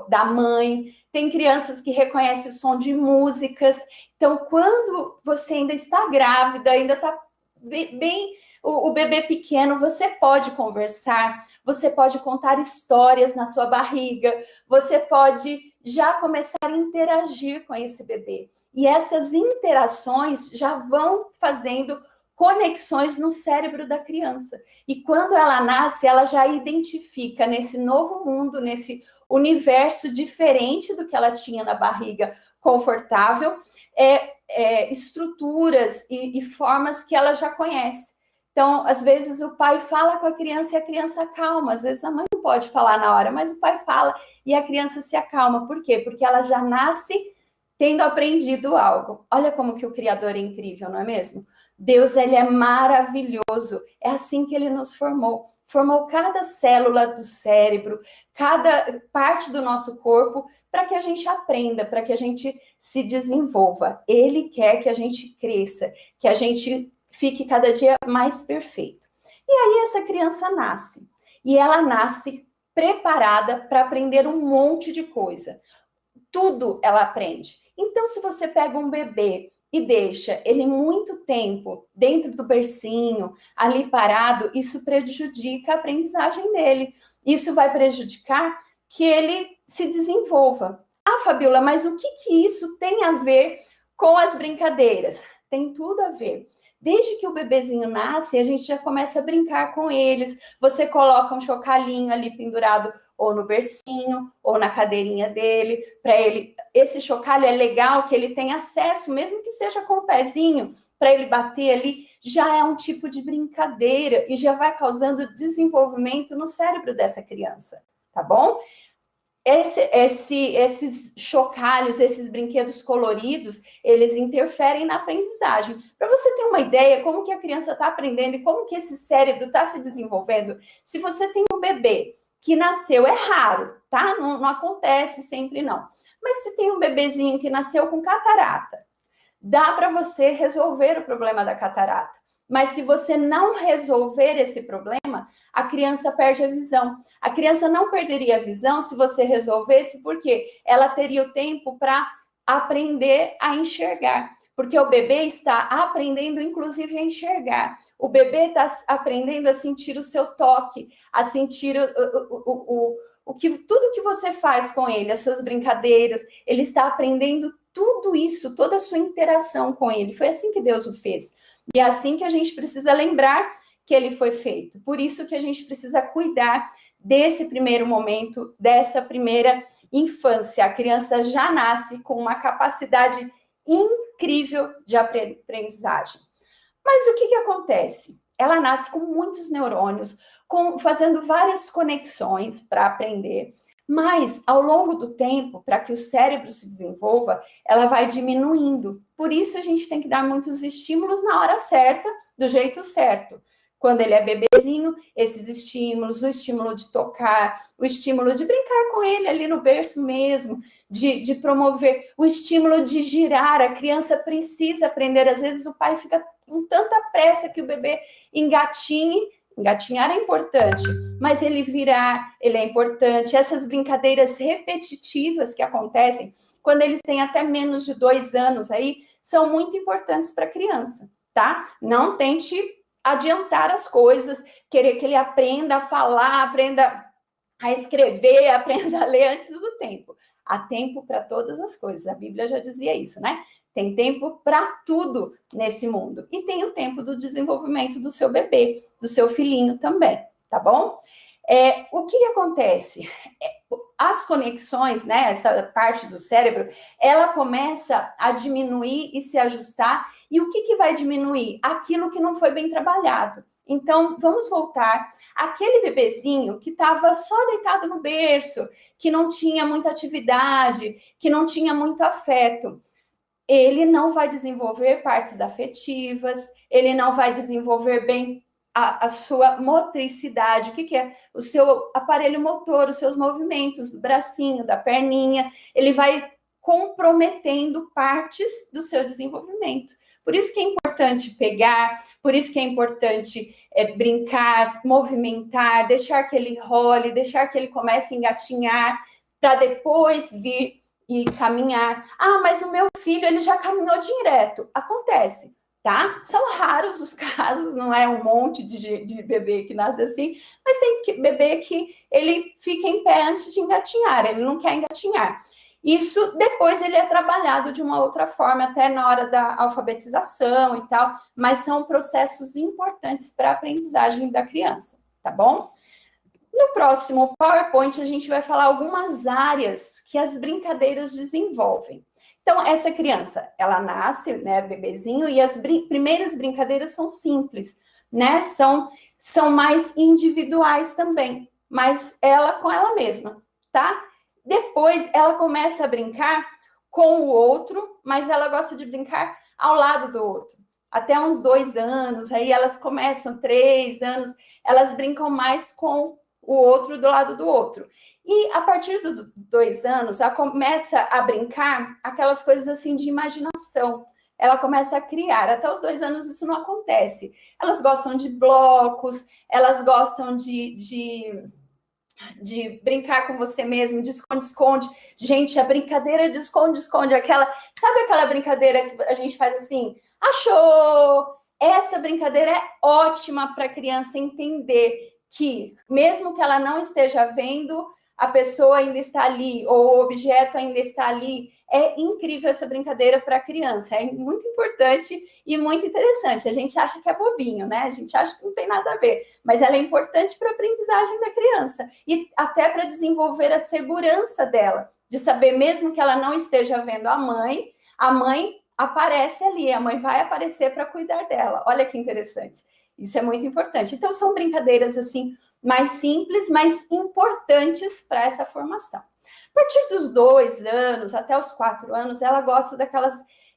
da mãe, tem crianças que reconhecem o som de músicas. Então, quando você ainda está grávida, ainda está bem o bebê pequeno, você pode conversar, você pode contar histórias na sua barriga, você pode já começar a interagir com esse bebê. E essas interações já vão fazendo conexões no cérebro da criança. E quando ela nasce, ela já identifica nesse novo mundo, nesse universo diferente do que ela tinha na barriga confortável, estruturas e formas que ela já conhece. Então, às vezes o pai fala com a criança e a criança acalma. Às vezes a mãe não pode falar na hora, mas o pai fala e a criança se acalma. Por quê? Porque ela já nasce tendo aprendido algo. Olha como que o Criador é incrível, não é mesmo? Deus, ele é maravilhoso. É assim que ele nos formou. Formou cada célula do cérebro, cada parte do nosso corpo, para que a gente aprenda, para que a gente se desenvolva. Ele quer que a gente cresça, que a gente fique cada dia mais perfeito. E aí essa criança nasce. E ela nasce preparada para aprender um monte de coisa. Tudo ela aprende. Então, se você pega um bebê e deixa ele muito tempo dentro do bercinho, ali parado, isso prejudica a aprendizagem dele. Isso vai prejudicar que ele se desenvolva. Ah, Fabiola, mas o que isso tem a ver com as brincadeiras? Tem tudo a ver. Desde que o bebezinho nasce, a gente já começa a brincar com eles. Você coloca um chocalhinho ali pendurado ou no bercinho, ou na cadeirinha dele, para ele. Esse chocalho é legal que ele tem acesso, mesmo que seja com o pezinho, para ele bater ali, já é um tipo de brincadeira e já vai causando desenvolvimento no cérebro dessa criança, tá bom? Esses chocalhos, esses brinquedos coloridos, eles interferem na aprendizagem. Para você ter uma ideia como que a criança está aprendendo e como que esse cérebro está se desenvolvendo, se você tem um bebê que nasceu, é raro, tá? Não acontece sempre, não. Mas se tem um bebezinho que nasceu com catarata, dá para você resolver o problema da catarata. Mas se você não resolver esse problema, a criança perde a visão. A criança não perderia a visão se você resolvesse, porque ela teria o tempo para aprender a enxergar. Porque o bebê está aprendendo, inclusive, a enxergar. O bebê está aprendendo a sentir o seu toque, a sentir tudo que você faz com ele, as suas brincadeiras. Ele está aprendendo tudo isso, toda a sua interação com ele. Foi assim que Deus o fez. E é assim que a gente precisa lembrar que ele foi feito. Por isso que a gente precisa cuidar desse primeiro momento, dessa primeira infância. A criança já nasce com uma capacidade incrível de aprendizagem. Mas o que acontece? Ela nasce com muitos neurônios, fazendo várias conexões para aprender. Mas, ao longo do tempo, para que o cérebro se desenvolva, ela vai diminuindo. Por isso, a gente tem que dar muitos estímulos na hora certa, do jeito certo. Quando ele é bebezinho, esses estímulos, o estímulo de tocar, o estímulo de brincar com ele ali no berço mesmo, de promover, o estímulo de girar. A criança precisa aprender. Às vezes, o pai fica com tanta pressa que o bebê engatinhe. Engatinhar é importante, mas ele virar, ele é importante. Essas brincadeiras repetitivas que acontecem quando eles têm até menos de 2 anos aí, são muito importantes para a criança, tá? Não tente adiantar as coisas, querer que ele aprenda a falar, aprenda a escrever, aprenda a ler antes do tempo. Há tempo para todas as coisas, a Bíblia já dizia isso, né? Tem tempo para tudo nesse mundo. E tem o tempo do desenvolvimento do seu bebê, do seu filhinho também, tá bom? O que acontece? As conexões, né, essa parte do cérebro, ela começa a diminuir e se ajustar. E o que vai diminuir? Aquilo que não foi bem trabalhado. Então, vamos voltar. Aquele bebezinho que estava só deitado no berço, que não tinha muita atividade, que não tinha muito afeto, ele não vai desenvolver partes afetivas, ele não vai desenvolver bem a sua motricidade. O que é? O seu aparelho motor, os seus movimentos do bracinho, da perninha. Ele vai comprometendo partes do seu desenvolvimento. Por isso que é importante pegar, por isso que é importante brincar, movimentar, deixar que ele role, deixar que ele comece a engatinhar, para depois vir e caminhar. Ah, mas o meu filho, ele já caminhou direto. Acontece, tá? São raros os casos, não é um monte de bebê que nasce assim, mas tem bebê que ele fica em pé antes de engatinhar, ele não quer engatinhar. Isso depois ele é trabalhado de uma outra forma, até na hora da alfabetização e tal, mas são processos importantes para a aprendizagem da criança, tá bom? No próximo PowerPoint, a gente vai falar algumas áreas que as brincadeiras desenvolvem. Então, essa criança, ela nasce, né, bebezinho, e as primeiras brincadeiras são simples, né? São mais individuais também, mas ela com ela mesma, tá? Depois, ela começa a brincar com o outro, mas ela gosta de brincar ao lado do outro. Até uns 2 anos, aí elas começam, 3 anos, elas brincam mais com o outro do lado do outro. E a partir dos 2 anos, ela começa a brincar aquelas coisas assim de imaginação. Ela começa a criar. Até os 2 anos isso não acontece. Elas gostam de blocos, elas gostam de brincar com você mesmo, de esconde-esconde. Gente, a brincadeira de esconde-esconde, sabe aquela brincadeira que a gente faz assim? Achou! Essa brincadeira é ótima para a criança entender que, mesmo que ela não esteja vendo, a pessoa ainda está ali, ou o objeto ainda está ali. É incrível essa brincadeira para a criança, é muito importante e muito interessante. A gente acha que é bobinho, né? A gente acha que não tem nada a ver, mas ela é importante para a aprendizagem da criança e até para desenvolver a segurança dela, de saber, mesmo que ela não esteja vendo a mãe aparece ali, a mãe vai aparecer para cuidar dela. Olha que interessante. Isso é muito importante. Então, são brincadeiras, assim, mais simples, mas importantes para essa formação. A partir dos 2 anos até os 4 anos, ela gosta daquelas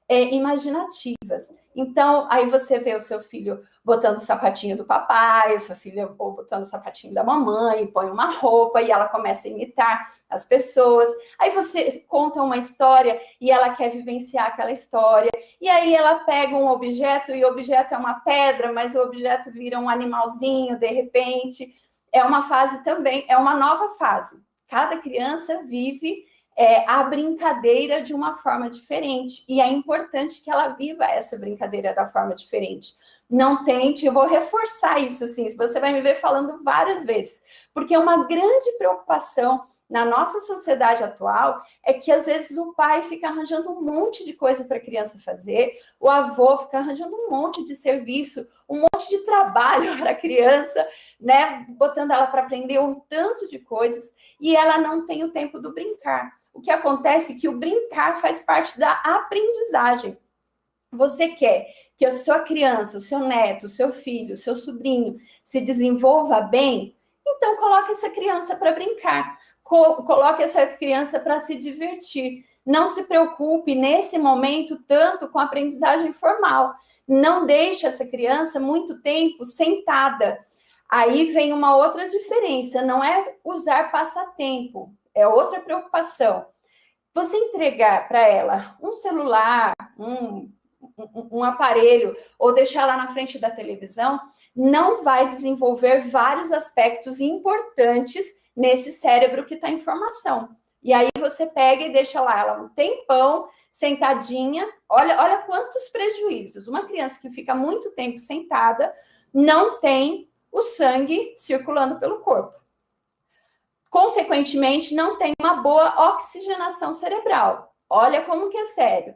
imaginativas. Então, aí você vê o seu filho botando o sapatinho do papai, o seu filho botando o sapatinho da mamãe, põe uma roupa e ela começa a imitar as pessoas. Aí você conta uma história e ela quer vivenciar aquela história. E aí ela pega um objeto e o objeto é uma pedra, mas o objeto vira um animalzinho de repente. É uma fase também, é uma nova fase. Cada criança vive a brincadeira de uma forma diferente. E é importante que ela viva essa brincadeira da forma diferente. Não tente, eu vou reforçar isso, assim, você vai me ver falando várias vezes, porque é uma grande preocupação na nossa sociedade atual é que, às vezes, o pai fica arranjando um monte de coisa para a criança fazer, o avô fica arranjando um monte de serviço, um monte de trabalho para a criança, né? Botando ela para aprender um tanto de coisas, e ela não tem o tempo do brincar. O que acontece é que o brincar faz parte da aprendizagem. Você quer que a sua criança, o seu neto, o seu filho, o seu sobrinho se desenvolva bem? Então, coloque essa criança para brincar. Coloque essa criança para se divertir. Não se preocupe, nesse momento, tanto com a aprendizagem formal. Não deixe essa criança muito tempo sentada. Aí vem uma outra diferença. Não é usar passatempo. É outra preocupação. Você entregar para ela um celular, um aparelho, ou deixar lá na frente da televisão, não vai desenvolver vários aspectos importantes nesse cérebro que está em formação. E aí você pega e deixa lá ela um tempão, sentadinha. Olha quantos prejuízos. Uma criança que fica muito tempo sentada não tem o sangue circulando pelo corpo. Consequentemente, não tem uma boa oxigenação cerebral. Olha como que é sério.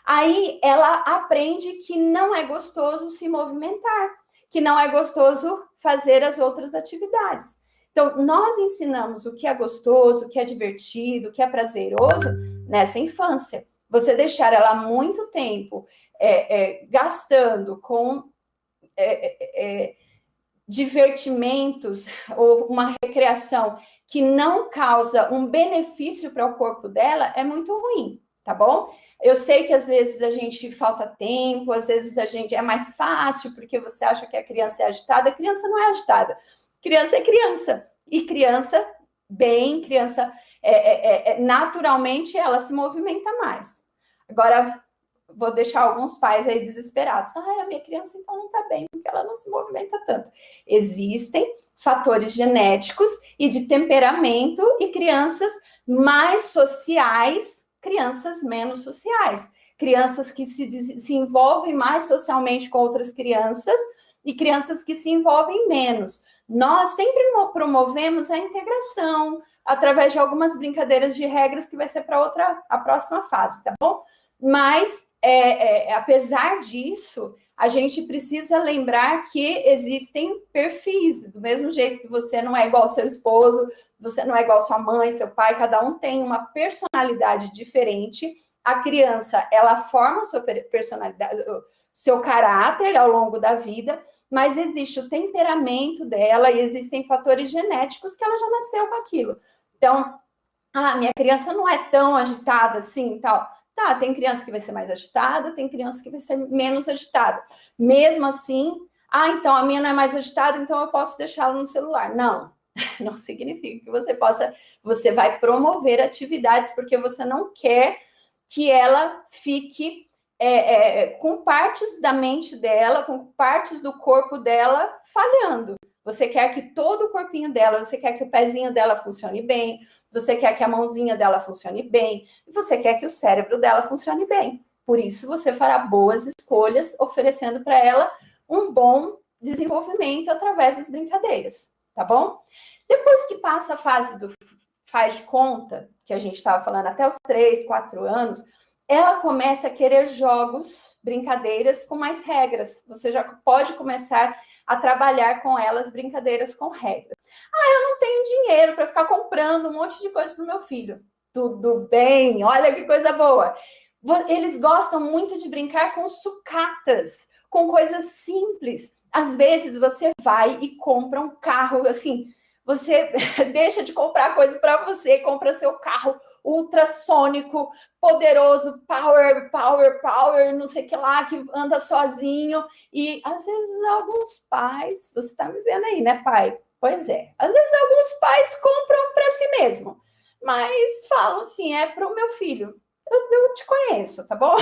Aí ela aprende que não é gostoso se movimentar, que não é gostoso fazer as outras atividades. Então, nós ensinamos o que é gostoso, o que é divertido, o que é prazeroso nessa infância. Você deixar ela muito tempo gastando com divertimentos ou uma recreação que não causa um benefício para o corpo dela é muito ruim, tá bom? Eu sei que às vezes a gente falta tempo, às vezes a gente é mais fácil porque você acha que a criança é agitada. A criança não é agitada. Criança é criança. E criança, naturalmente, ela se movimenta mais. Agora, vou deixar alguns pais aí desesperados. A minha criança então não está bem, porque ela não se movimenta tanto. Existem fatores genéticos e de temperamento e crianças mais sociais, crianças menos sociais. Crianças que se envolvem mais socialmente com outras crianças e crianças que se envolvem menos. Nós sempre promovemos a integração através de algumas brincadeiras de regras que vai ser para a próxima fase, tá bom? Mas, apesar disso, a gente precisa lembrar que existem perfis. Do mesmo jeito que você não é igual ao seu esposo, você não é igual à sua mãe, seu pai, cada um tem uma personalidade diferente. A criança, ela forma a sua personalidade, seu caráter ao longo da vida, mas existe o temperamento dela e existem fatores genéticos que ela já nasceu com aquilo. Então, minha criança não é tão agitada assim e tal. Tá, tem criança que vai ser mais agitada, tem criança que vai ser menos agitada. Mesmo assim, então a minha não é mais agitada, então eu posso deixá-la no celular. Não, não significa que você vai promover atividades porque você não quer que ela fique com partes da mente dela, com partes do corpo dela falhando. Você quer que todo o corpinho dela, você quer que o pezinho dela funcione bem, você quer que a mãozinha dela funcione bem, e você quer que o cérebro dela funcione bem. Por isso, você fará boas escolhas, oferecendo para ela um bom desenvolvimento através das brincadeiras, tá bom? Depois que passa a fase do faz de conta, que a gente estava falando até os 3, 4 anos, ela começa a querer jogos, brincadeiras com mais regras. Você já pode começar a trabalhar com elas brincadeiras com regras. Eu não tenho dinheiro para ficar comprando um monte de coisa para o meu filho. Tudo bem, olha que coisa boa. Eles gostam muito de brincar com sucatas, com coisas simples. Às vezes você vai e compra um carro assim, você deixa de comprar coisas para você, compra seu carro ultrassônico, poderoso, power, não sei o que lá, que anda sozinho. E às vezes alguns pais, você está me vendo aí, né, pai? Pois é, às vezes alguns pais compram para si mesmo, mas falam assim, é para o meu filho. Eu te conheço, tá bom?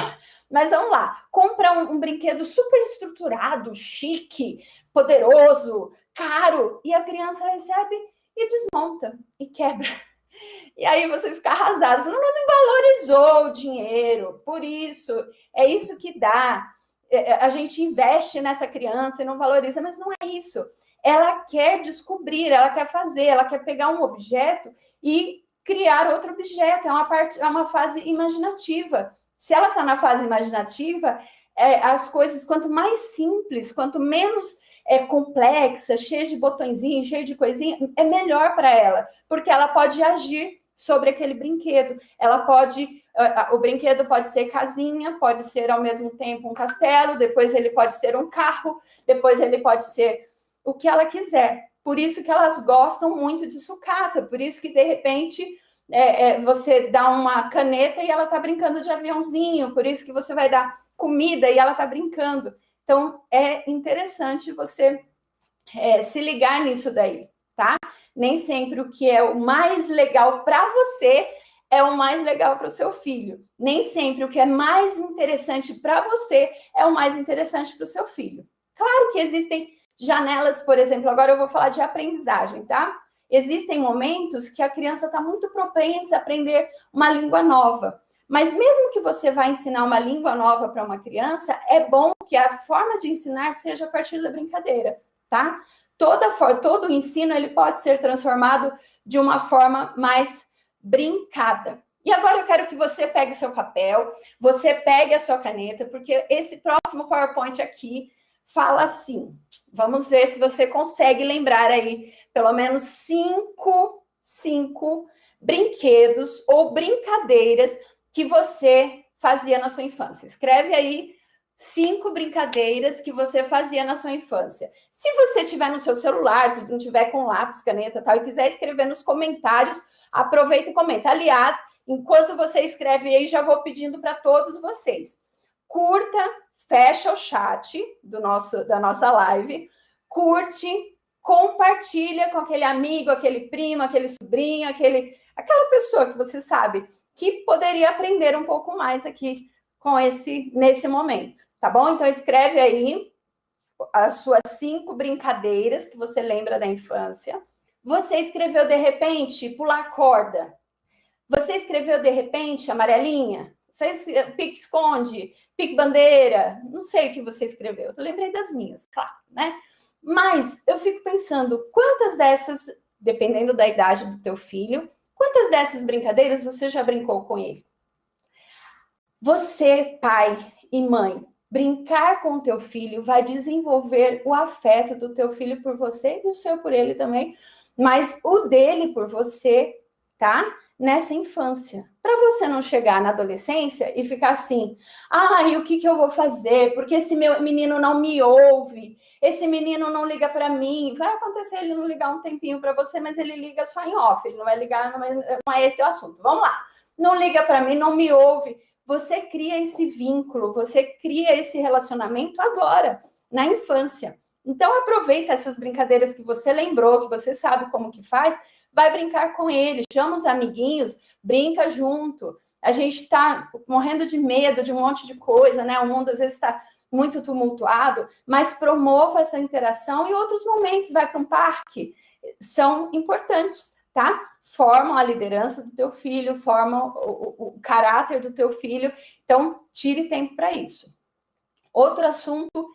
Mas vamos lá, compra um brinquedo super estruturado, chique, poderoso, caro, e a criança recebe e desmonta e quebra. E aí você fica arrasado, falando, não valorizou o dinheiro, por isso, é isso que dá. A gente investe nessa criança e não valoriza, mas não é isso. Ela quer descobrir, ela quer fazer, ela quer pegar um objeto e criar outro objeto. É uma fase imaginativa. Se ela está na fase imaginativa, as coisas, quanto mais simples, quanto menos complexa, cheia de botõezinhos, cheia de coisinha, é melhor para ela, porque ela pode agir sobre aquele brinquedo. Ela pode, o brinquedo pode ser casinha, pode ser ao mesmo tempo um castelo, depois ele pode ser um carro, depois ele pode ser o que ela quiser. Por isso que elas gostam muito de sucata, por isso que de repente você dá uma caneta e ela está brincando de aviãozinho, por isso que você vai dar comida e ela está brincando. Então, é interessante você se ligar nisso daí, tá? Nem sempre o que é o mais legal para você é o mais legal para o seu filho. Nem sempre o que é mais interessante para você é o mais interessante para o seu filho. Claro que existem janelas, por exemplo, agora eu vou falar de aprendizagem, tá? Existem momentos que a criança está muito propensa a aprender uma língua nova. Mas mesmo que você vá ensinar uma língua nova para uma criança, é bom que a forma de ensinar seja a partir da brincadeira, tá? Todo o ensino ele pode ser transformado de uma forma mais brincada. E agora eu quero que você pegue o seu papel, você pegue a sua caneta, porque esse próximo PowerPoint aqui fala assim. Vamos ver se você consegue lembrar aí pelo menos cinco brinquedos ou brincadeiras que você fazia na sua infância. Escreve aí 5 brincadeiras que você fazia na sua infância. Se você tiver no seu celular, se não tiver com lápis, caneta tal, e quiser escrever nos comentários, aproveita e comenta. Aliás, enquanto você escreve aí, já vou pedindo para todos vocês. Curta, fecha o chat da nossa live, curte, compartilha com aquele amigo, aquele primo, aquele sobrinho, aquela pessoa que você sabe que poderia aprender um pouco mais aqui nesse momento, tá bom? Então escreve aí as suas 5 brincadeiras que você lembra da infância. Você escreveu de repente pular corda. Você escreveu de repente amarelinha. Pique-esconde, pique-bandeira, não sei o que você escreveu. Eu lembrei das minhas, claro, né? Mas eu fico pensando, quantas dessas, dependendo da idade do teu filho, quantas dessas brincadeiras você já brincou com ele? Você, pai e mãe, brincar com o teu filho vai desenvolver o afeto do teu filho por você e o seu por ele também, mas o dele por você, tá? Nessa infância. Para você não chegar na adolescência e ficar assim, e o que eu vou fazer? Porque esse meu menino não me ouve, esse menino não liga para mim. Vai acontecer ele não ligar um tempinho para você, mas ele liga só em off, ele não vai ligar, não é esse o assunto. Vamos lá. Não liga para mim, não me ouve. Você cria esse vínculo, você cria esse relacionamento agora, na infância. Então, aproveita essas brincadeiras que você lembrou, que você sabe como que faz, vai brincar com ele, chama os amiguinhos, brinca junto. A gente está morrendo de medo de um monte de coisa, né? O mundo às vezes está muito tumultuado, mas promova essa interação e outros momentos, vai para um parque, são importantes, tá? Formam a liderança do teu filho, formam o caráter do teu filho, então tire tempo para isso. Outro assunto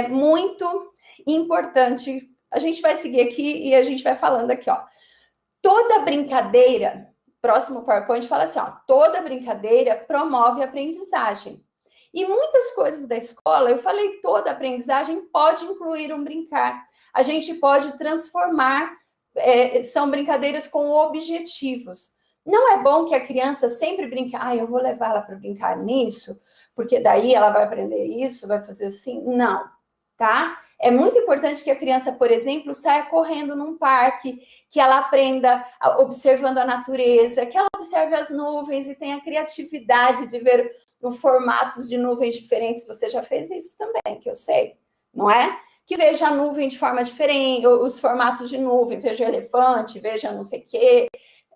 muito importante, a gente vai seguir aqui e a gente vai falando aqui, ó. Toda brincadeira, próximo PowerPoint fala assim, ó, toda brincadeira promove a aprendizagem. E muitas coisas da escola, eu falei, toda aprendizagem pode incluir um brincar. A gente pode transformar, são brincadeiras com objetivos. Não é bom que a criança sempre brinque, eu vou levar ela para brincar nisso, porque daí ela vai aprender isso, vai fazer assim. Não. tá? É muito importante que a criança, por exemplo, saia correndo num parque, que ela aprenda observando a natureza, que ela observe as nuvens e tenha criatividade de ver os formatos de nuvens diferentes. Você já fez isso também, que eu sei, não é? Que veja a nuvem de forma diferente, os formatos de nuvem, veja o elefante, veja não sei o quê.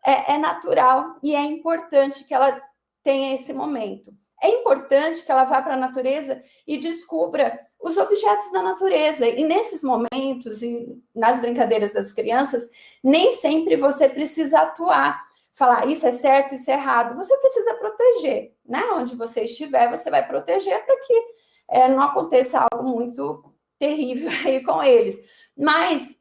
É natural e é importante que ela tenha esse momento. É importante que ela vá para a natureza e descubra os objetos da natureza. E nesses momentos, e nas brincadeiras das crianças, nem sempre você precisa atuar, falar isso é certo, isso é errado. Você precisa proteger, né? Onde você estiver, você vai proteger para que não aconteça algo muito terrível aí com eles. Mas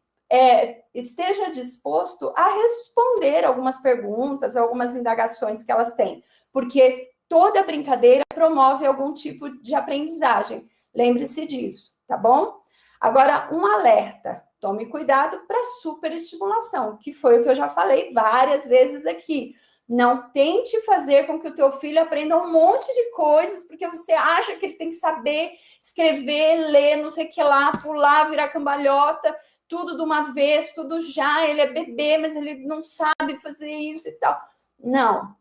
esteja disposto a responder algumas perguntas, algumas indagações que elas têm, porque toda brincadeira promove algum tipo de aprendizagem. Lembre-se disso, tá bom? Agora, um alerta. Tome cuidado para superestimulação, que foi o que eu já falei várias vezes aqui. Não tente fazer com que o teu filho aprenda um monte de coisas, porque você acha que ele tem que saber escrever, ler, não sei o que lá, pular, virar cambalhota, tudo de uma vez, tudo já. Ele é bebê, mas ele não sabe fazer isso e tal. Não,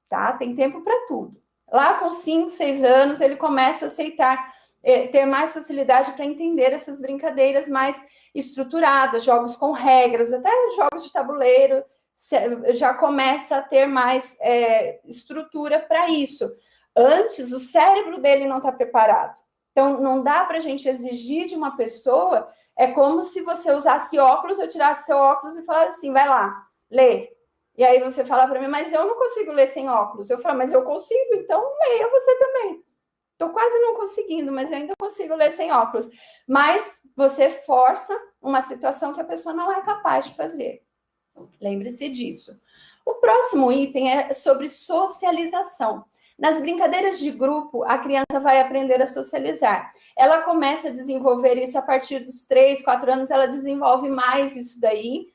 tá? Tem tempo para tudo. Lá com 5, 6 anos, ele começa a aceitar, ter mais facilidade para entender essas brincadeiras mais estruturadas, jogos com regras, até jogos de tabuleiro, já começa a ter mais estrutura para isso. Antes, o cérebro dele não está preparado. Então, não dá para a gente exigir de uma pessoa, é como se você usasse óculos, eu tirasse seu óculos e falasse assim, vai lá, lê. E aí você fala para mim, mas eu não consigo ler sem óculos. Eu falo, mas eu consigo, então leia você também. Estou quase não conseguindo, mas eu ainda consigo ler sem óculos. Mas você força uma situação que a pessoa não é capaz de fazer. Lembre-se disso. O próximo item é sobre socialização. Nas brincadeiras de grupo, a criança vai aprender a socializar. Ela começa a desenvolver isso a partir dos 3, 4 anos, ela desenvolve mais isso daí.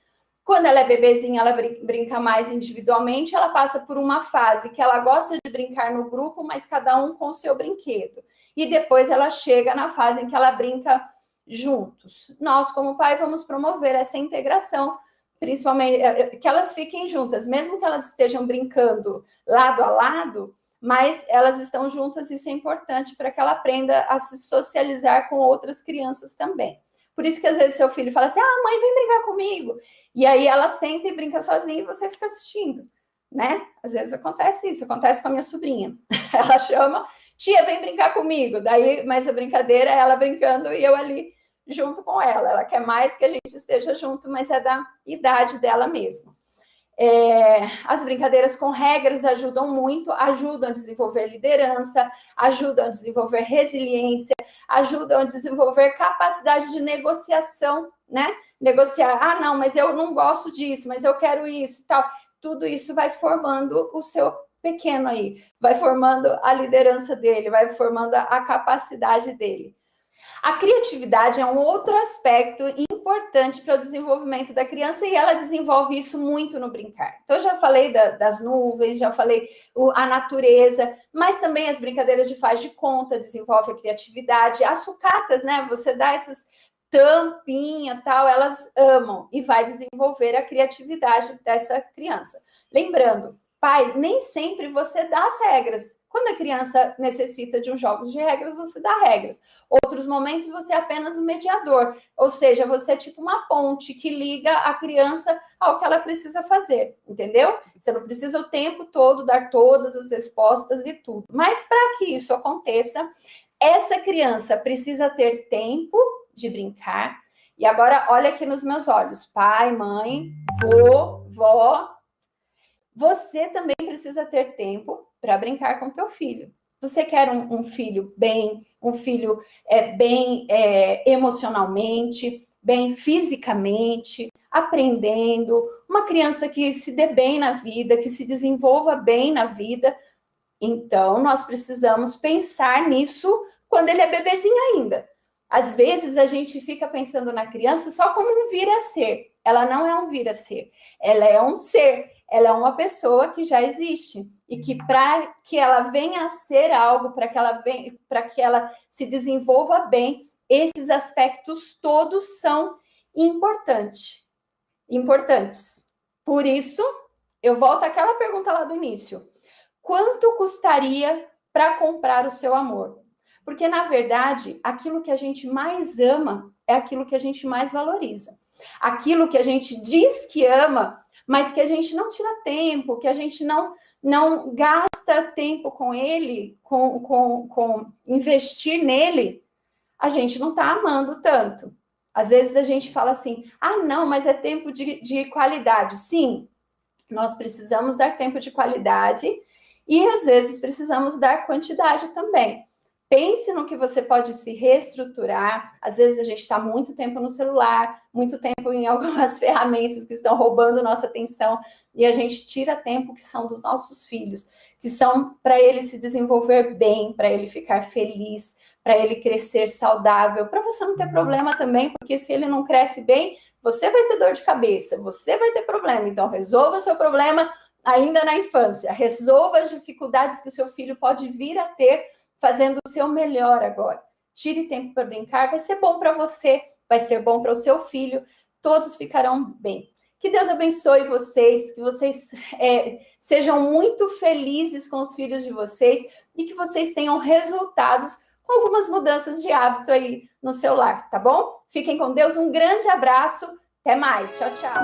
Quando ela é bebezinha, ela brinca mais individualmente, ela passa por uma fase que ela gosta de brincar no grupo, mas cada um com o seu brinquedo. E depois ela chega na fase em que ela brinca juntos. Nós, como pai, vamos promover essa integração, principalmente que elas fiquem juntas, mesmo que elas estejam brincando lado a lado, mas elas estão juntas, isso é importante para que ela aprenda a se socializar com outras crianças também. Por isso que às vezes seu filho fala assim, mãe, vem brincar comigo. E aí ela senta e brinca sozinha e você fica assistindo, né? Às vezes acontece isso, acontece com a minha sobrinha. Ela chama, tia, vem brincar comigo. Daí, mas a brincadeira é ela brincando e eu ali junto com ela. Ela quer mais que a gente esteja junto, mas é da idade dela mesmo. As brincadeiras com regras ajudam muito, ajudam a desenvolver liderança, ajudam a desenvolver resiliência, ajudam a desenvolver capacidade de negociação, né? Negociar, não, mas eu não gosto disso, mas eu quero isso, tal. Tudo isso vai formando o seu pequeno aí, vai formando a liderança dele, vai formando a capacidade dele. A criatividade é um outro aspecto importante para o desenvolvimento da criança e ela desenvolve isso muito no brincar. Então, eu já falei das nuvens, já falei a natureza, mas também as brincadeiras de faz de conta desenvolve a criatividade. As sucatas, né? Você dá essas tampinha, tal, elas amam e vai desenvolver a criatividade dessa criança. Lembrando, pai, nem sempre você dá as regras. Quando a criança necessita de um jogo de regras, você dá regras. Outros momentos, você é apenas um mediador. Ou seja, você é tipo uma ponte que liga a criança ao que ela precisa fazer, entendeu? Você não precisa o tempo todo dar todas as respostas e tudo. Mas para que isso aconteça, essa criança precisa ter tempo de brincar. E agora, olha aqui nos meus olhos. Pai, mãe, vô, vó. Você também precisa ter tempo para brincar com teu filho. Você quer um filho bem, um filho bem emocionalmente, bem fisicamente, aprendendo, uma criança que se dê bem na vida, que se desenvolva bem na vida. Então, nós precisamos pensar nisso quando ele é bebezinho ainda. Às vezes, a gente fica pensando na criança só como um vir a ser. Ela não é um vir a ser, ela é um ser. Ela é uma pessoa que já existe e que para que ela venha a ser algo, para que ela se desenvolva bem, esses aspectos todos são importantes. Por isso, eu volto àquela pergunta lá do início. Quanto custaria para comprar o seu amor? Porque, na verdade, aquilo que a gente mais ama é aquilo que a gente mais valoriza. Aquilo que a gente diz que ama, mas que a gente não tira tempo, que a gente não gasta tempo com ele, com investir nele, a gente não está amando tanto. Às vezes a gente fala assim, não, mas é tempo de qualidade. Sim, nós precisamos dar tempo de qualidade e às vezes precisamos dar quantidade também. Pense no que você pode se reestruturar. Às vezes a gente está muito tempo no celular, muito tempo em algumas ferramentas que estão roubando nossa atenção e a gente tira tempo que são dos nossos filhos, que são para ele se desenvolver bem, para ele ficar feliz, para ele crescer saudável, para você não ter problema também, porque se ele não cresce bem, você vai ter dor de cabeça, você vai ter problema. Então, resolva o seu problema ainda na infância, resolva as dificuldades que o seu filho pode vir a ter fazendo o seu melhor agora. Tire tempo para brincar, vai ser bom para você, vai ser bom para o seu filho, todos ficarão bem. Que Deus abençoe vocês, que vocês sejam muito felizes com os filhos de vocês e que vocês tenham resultados com algumas mudanças de hábito aí no seu lar, tá bom? Fiquem com Deus, um grande abraço, até mais, tchau, tchau.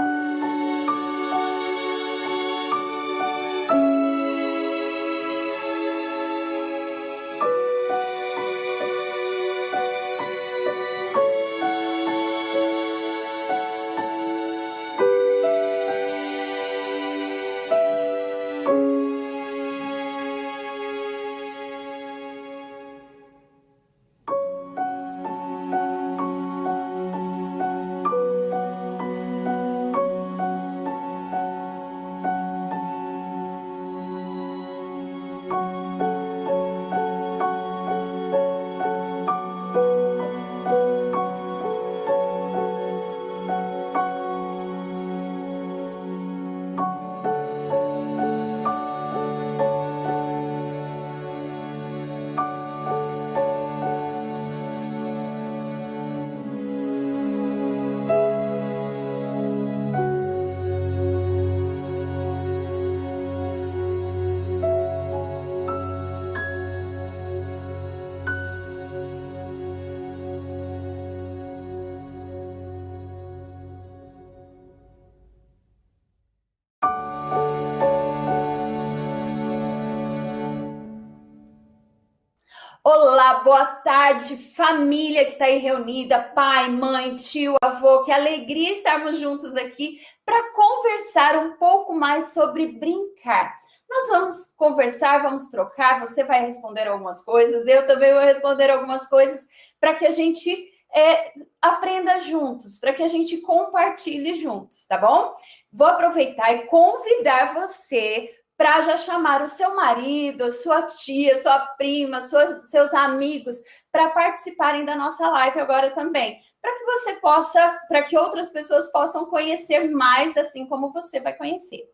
Olá, boa tarde, família que está aí reunida, pai, mãe, tio, avô, que alegria estarmos juntos aqui para conversar um pouco mais sobre brincar. Nós vamos conversar, vamos trocar, você vai responder algumas coisas, eu também vou responder algumas coisas para que a gente aprenda juntos, para que a gente compartilhe juntos, tá bom? Vou aproveitar e convidar você para já chamar o seu marido, a sua tia, sua prima, seus amigos para participarem da nossa live agora também, para que você possa, para que outras pessoas possam conhecer mais, assim como você vai conhecer.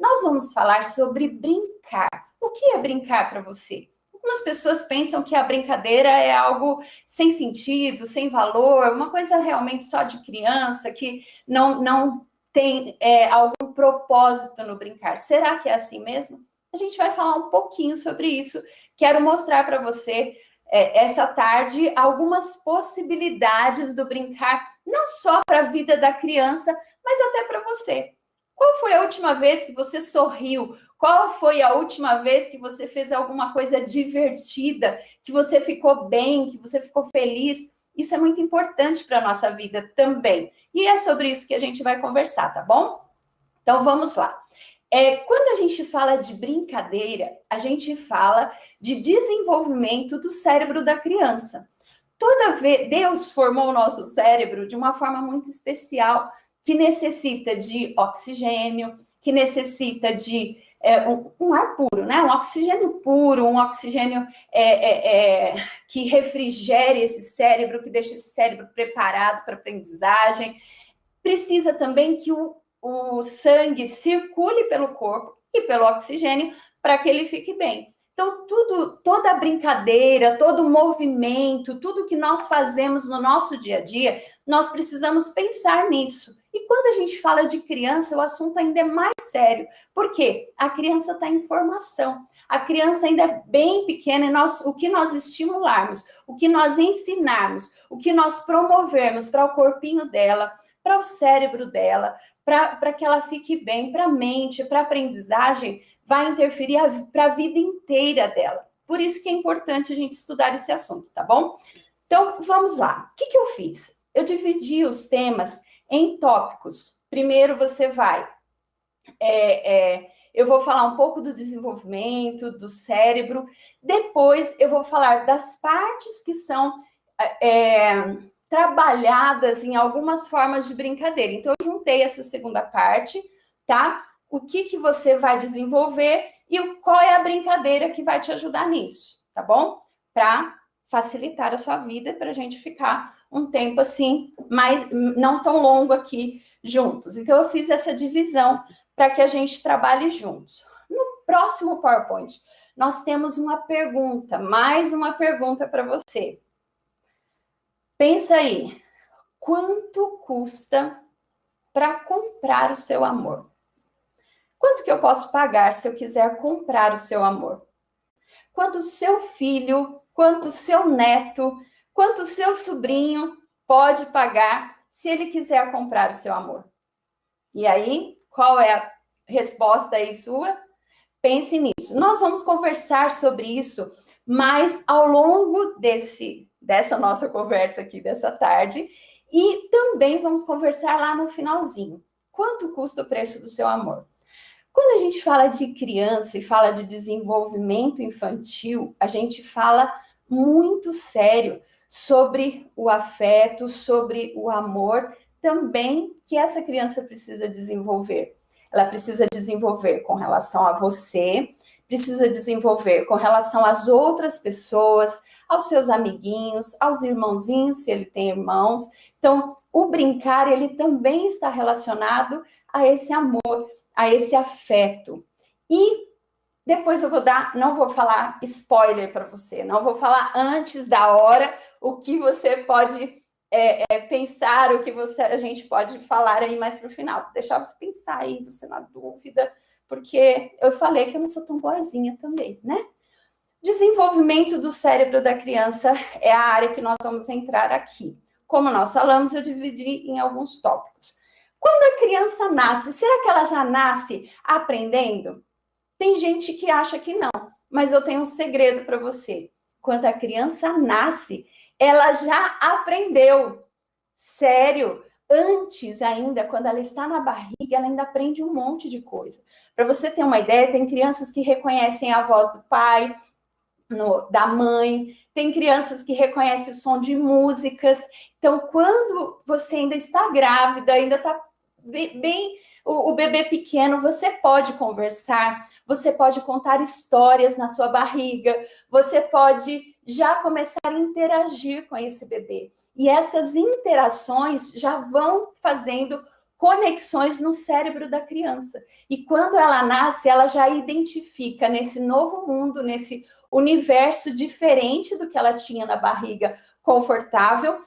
Nós vamos falar sobre brincar. O que é brincar para você? Algumas pessoas pensam que a brincadeira é algo sem sentido, sem valor, uma coisa realmente só de criança, que não tem algum propósito no brincar. Será que é assim mesmo? A gente vai falar um pouquinho sobre isso. Quero mostrar para você essa tarde algumas possibilidades do brincar, não só para a vida da criança, mas até para você. Qual foi a última vez que você sorriu? Qual foi a última vez que você fez alguma coisa divertida, que você ficou bem, que você ficou feliz? Isso é muito importante para a nossa vida também. E é sobre isso que a gente vai conversar, tá bom? Então, vamos lá. Quando a gente fala de brincadeira, a gente fala de desenvolvimento do cérebro da criança. Deus formou o nosso cérebro de uma forma muito especial, que necessita de oxigênio, que necessita de um ar puro, né? Um oxigênio puro, um oxigênio que refrigere esse cérebro, que deixe esse cérebro preparado para a aprendizagem. Precisa também que o sangue circule pelo corpo e pelo oxigênio para que ele fique bem. Então, toda a brincadeira, todo o movimento, tudo que nós fazemos no nosso dia a dia, nós precisamos pensar nisso. E quando a gente fala de criança, o assunto ainda é mais sério. Por quê? A criança está em formação. A criança ainda é bem pequena e o que nós estimularmos, o que nós ensinarmos, o que nós promovermos para o corpinho dela, para o cérebro dela, para que ela fique bem, para a mente, para a aprendizagem, vai interferir para a vida inteira dela. Por isso que é importante a gente estudar esse assunto, tá bom? Então, vamos lá. O que eu fiz? Eu dividi os temas em tópicos. Primeiro você vai... eu vou falar um pouco do desenvolvimento, do cérebro. Depois eu vou falar das partes que são... trabalhadas em algumas formas de brincadeira. Então, eu juntei essa segunda parte, tá? O que você vai desenvolver e qual é a brincadeira que vai te ajudar nisso, tá bom? Para facilitar a sua vida, para a gente ficar um tempo assim, não tão longo aqui juntos. Então, eu fiz essa divisão para que a gente trabalhe juntos. No próximo PowerPoint, nós temos uma pergunta, mais uma pergunta para você. Pensa aí, quanto custa para comprar o seu amor? Quanto que eu posso pagar se eu quiser comprar o seu amor? Quanto o seu filho, quanto o seu neto, quanto o seu sobrinho pode pagar se ele quiser comprar o seu amor? E aí, qual é a resposta aí sua? Pense nisso. Nós vamos conversar sobre isso, mas ao longo dessa nossa conversa aqui dessa tarde, e também vamos conversar lá no finalzinho. Quanto custa o preço do seu amor? Quando a gente fala de criança e fala de desenvolvimento infantil, a gente fala muito sério sobre o afeto, sobre o amor, também que essa criança precisa desenvolver. Ela precisa desenvolver com relação a você, precisa desenvolver com relação às outras pessoas, aos seus amiguinhos, aos irmãozinhos, se ele tem irmãos. Então, o brincar, ele também está relacionado a esse amor, a esse afeto. E depois eu não vou falar spoiler para você, não vou falar antes da hora o que você pode pensar, o que a gente pode falar aí mais para o final. Vou deixar você pensar aí, você na dúvida, porque eu falei que eu não sou tão boazinha também, né? Desenvolvimento do cérebro da criança é a área que nós vamos entrar aqui. Como nós falamos, eu dividi em alguns tópicos. Quando a criança nasce, será que ela já nasce aprendendo? Tem gente que acha que não, mas eu tenho um segredo para você. Quando a criança nasce, ela já aprendeu. Sério, antes ainda, quando ela está na barriga, ela ainda aprende um monte de coisa. Para você ter uma ideia, tem crianças que reconhecem a voz do pai, da mãe, tem crianças que reconhecem o som de músicas. Então, quando você ainda está grávida, ainda está bem o bebê pequeno, você pode conversar, você pode contar histórias na sua barriga, você pode já começar a interagir com esse bebê. E essas interações já vão fazendo conexões no cérebro da criança. E quando ela nasce, ela já identifica nesse novo mundo, nesse universo diferente do que ela tinha na barriga confortável,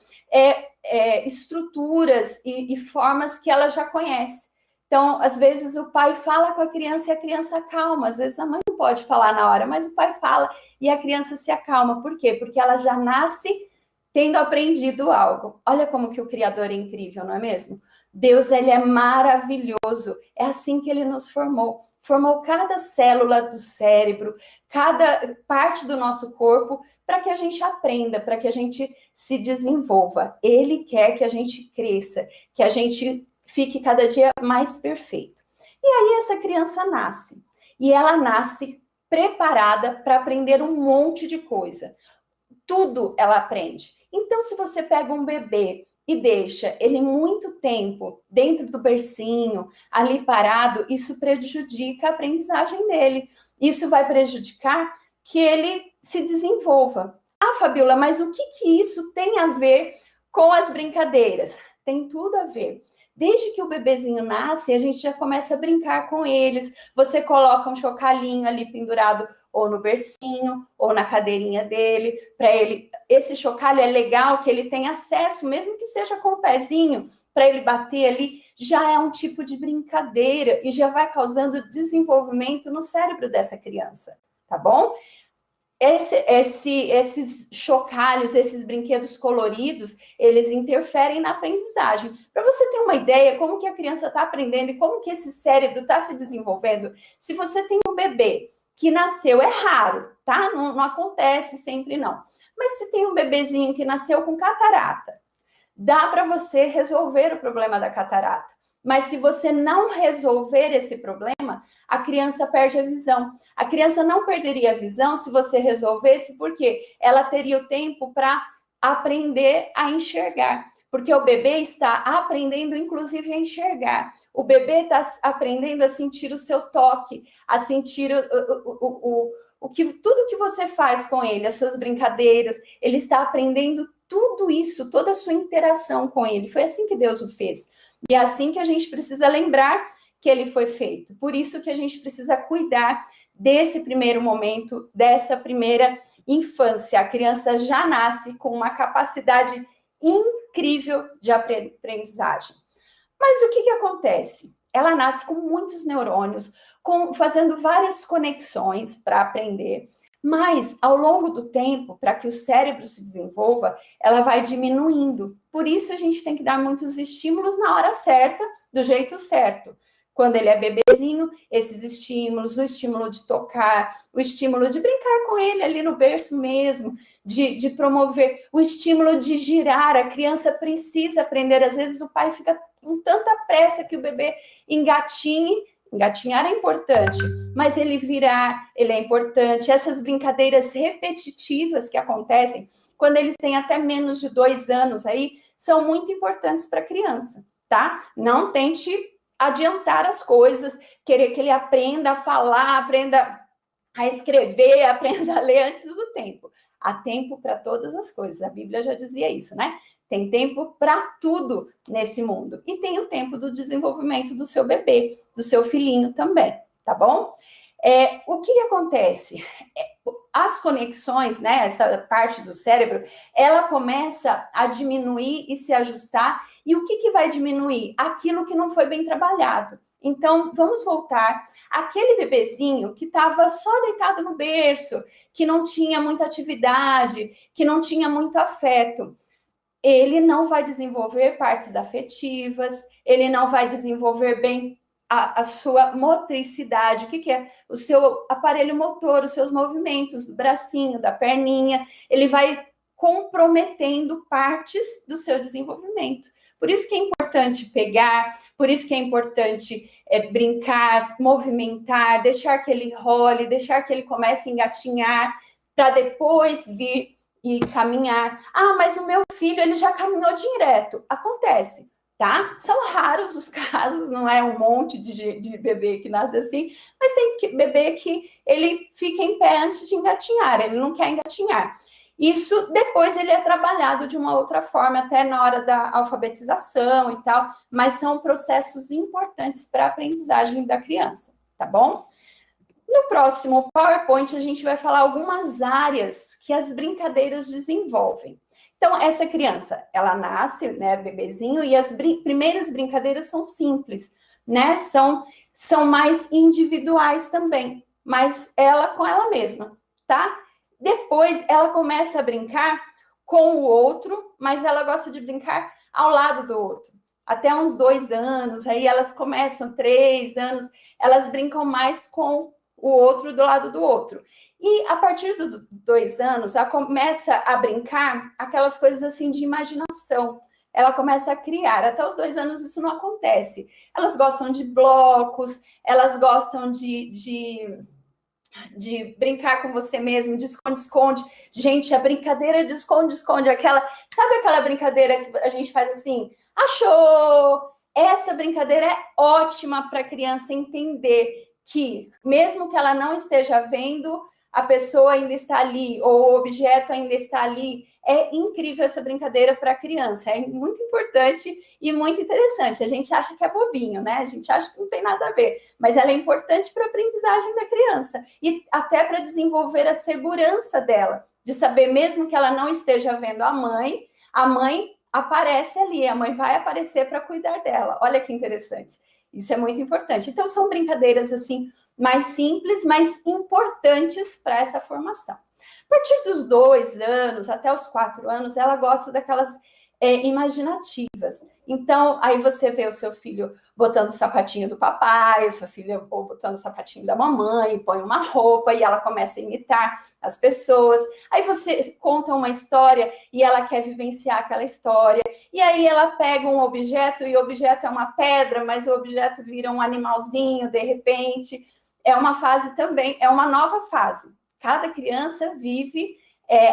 estruturas e formas que ela já conhece. Então, às vezes o pai fala com a criança e a criança acalma. Às vezes a mãe não pode falar na hora, mas o pai fala e a criança se acalma. Por quê? Porque ela já nasce tendo aprendido algo. Olha como que o Criador é incrível, não é mesmo? Deus, ele é maravilhoso. É assim que ele nos formou. Formou cada célula do cérebro, cada parte do nosso corpo, para que a gente aprenda, para que a gente se desenvolva. Ele quer que a gente cresça, que a gente fique cada dia mais perfeito. E aí essa criança nasce. E ela nasce preparada para aprender um monte de coisa. Tudo ela aprende. Então, se você pega um bebê e deixa ele muito tempo dentro do bercinho, ali parado, isso prejudica a aprendizagem dele. Isso vai prejudicar que ele se desenvolva. Ah, Fabiola, mas o que isso tem a ver com as brincadeiras? Tem tudo a ver. Desde que o bebezinho nasce, a gente já começa a brincar com eles. Você coloca um chocalhinho ali pendurado ou no bercinho, ou na cadeirinha dele, para ele. Esse chocalho é legal que ele tenha acesso, mesmo que seja com o pezinho, para ele bater ali, já é um tipo de brincadeira e já vai causando desenvolvimento no cérebro dessa criança, tá bom? Esses chocalhos, esses brinquedos coloridos, eles interferem na aprendizagem. Para você ter uma ideia como que a criança está aprendendo e como que esse cérebro está se desenvolvendo, se você tem um bebê que nasceu, é raro, tá? Não acontece sempre, não. Mas se tem um bebezinho que nasceu com catarata, dá para você resolver o problema da catarata. Mas se você não resolver esse problema, a criança perde a visão. A criança não perderia a visão se você resolvesse, porque ela teria o tempo para aprender a enxergar. Porque o bebê está aprendendo, inclusive, a enxergar. O bebê está aprendendo a sentir o seu toque, a sentir tudo que você faz com ele, as suas brincadeiras. Ele está aprendendo tudo isso, toda a sua interação com ele. Foi assim que Deus o fez. E é assim que a gente precisa lembrar que ele foi feito. Por isso que a gente precisa cuidar desse primeiro momento, dessa primeira infância. A criança já nasce com uma capacidade incrível de aprendizagem. Mas o que acontece? Ela nasce com muitos neurônios, fazendo várias conexões para aprender. Mas, ao longo do tempo, para que o cérebro se desenvolva, ela vai diminuindo. Por isso, a gente tem que dar muitos estímulos na hora certa, do jeito certo. Quando ele é bebezinho, esses estímulos, o estímulo de tocar, o estímulo de brincar com ele ali no berço mesmo, de promover, o estímulo de girar. A criança precisa aprender. Às vezes, o pai fica com tanta pressa que o bebê engatinhe. Engatinhar é importante, mas ele virar, ele é importante. Essas brincadeiras repetitivas que acontecem quando eles têm até menos de 2 anos aí, são muito importantes para a criança, tá? Não tente adiantar as coisas, querer que ele aprenda a falar, aprenda a escrever, aprenda a ler antes do tempo. Há tempo para todas as coisas, a Bíblia já dizia isso, né? Tem tempo para tudo nesse mundo. E tem o tempo do desenvolvimento do seu bebê, do seu filhinho também, tá bom? O que acontece? As conexões, né, essa parte do cérebro, ela começa a diminuir e se ajustar. E o que vai diminuir? Aquilo que não foi bem trabalhado. Então, vamos voltar. Aquele bebezinho que estava só deitado no berço, que não tinha muita atividade, que não tinha muito afeto, ele não vai desenvolver partes afetivas, ele não vai desenvolver bem a sua motricidade. O que é? O seu aparelho motor, os seus movimentos do bracinho, da perninha. Ele vai comprometendo partes do seu desenvolvimento. Por isso que é importante pegar, por isso que é importante brincar, movimentar, deixar que ele role, deixar que ele comece a engatinhar, para depois vir e caminhar. Ah, mas o meu filho, ele já caminhou direto. Acontece, tá? São raros os casos, não é um monte de bebê que nasce assim, mas tem bebê que ele fica em pé antes de engatinhar, ele não quer engatinhar. Isso depois ele é trabalhado de uma outra forma, até na hora da alfabetização e tal, mas são processos importantes para a aprendizagem da criança, tá bom? No próximo PowerPoint, a gente vai falar algumas áreas que as brincadeiras desenvolvem. Então, essa criança, ela nasce, né, bebezinho, e as primeiras brincadeiras são simples, né? São mais individuais também, mas ela com ela mesma, tá? Depois, ela começa a brincar com o outro, mas ela gosta de brincar ao lado do outro. Até uns 2 anos, aí elas começam, 3 anos, elas brincam mais com o outro do lado do outro. E a partir dos 2 anos, ela começa a brincar aquelas coisas assim de imaginação. Ela começa a criar. Até os 2 anos isso não acontece. Elas gostam de blocos, elas gostam de brincar com você mesmo, de esconde-esconde. Gente, a brincadeira de esconde-esconde, sabe aquela brincadeira que a gente faz assim? Achou! Essa brincadeira é ótima para a criança entender que, mesmo que ela não esteja vendo a pessoa ainda está ali, ou o objeto ainda está ali. É incrível essa brincadeira para a criança, é muito importante e muito interessante. A gente acha que é bobinho, né? A gente acha que não tem nada a ver, mas ela é importante para a aprendizagem da criança e até para desenvolver a segurança dela, de saber mesmo que ela não esteja vendo a mãe aparece ali, a mãe vai aparecer para cuidar dela. Olha que interessante. Isso é muito importante. Então, são brincadeiras assim mais simples, mas importantes para essa formação. A partir dos 2 anos até os 4 anos, ela gosta daquelas imaginativas. Então, aí você vê o seu filho botando o sapatinho do papai, o seu filho botando o sapatinho da mamãe, põe uma roupa e ela começa a imitar as pessoas. Aí você conta uma história e ela quer vivenciar aquela história. E aí ela pega um objeto e o objeto é uma pedra, mas o objeto vira um animalzinho de repente. É uma fase também, é uma nova fase. Cada criança vive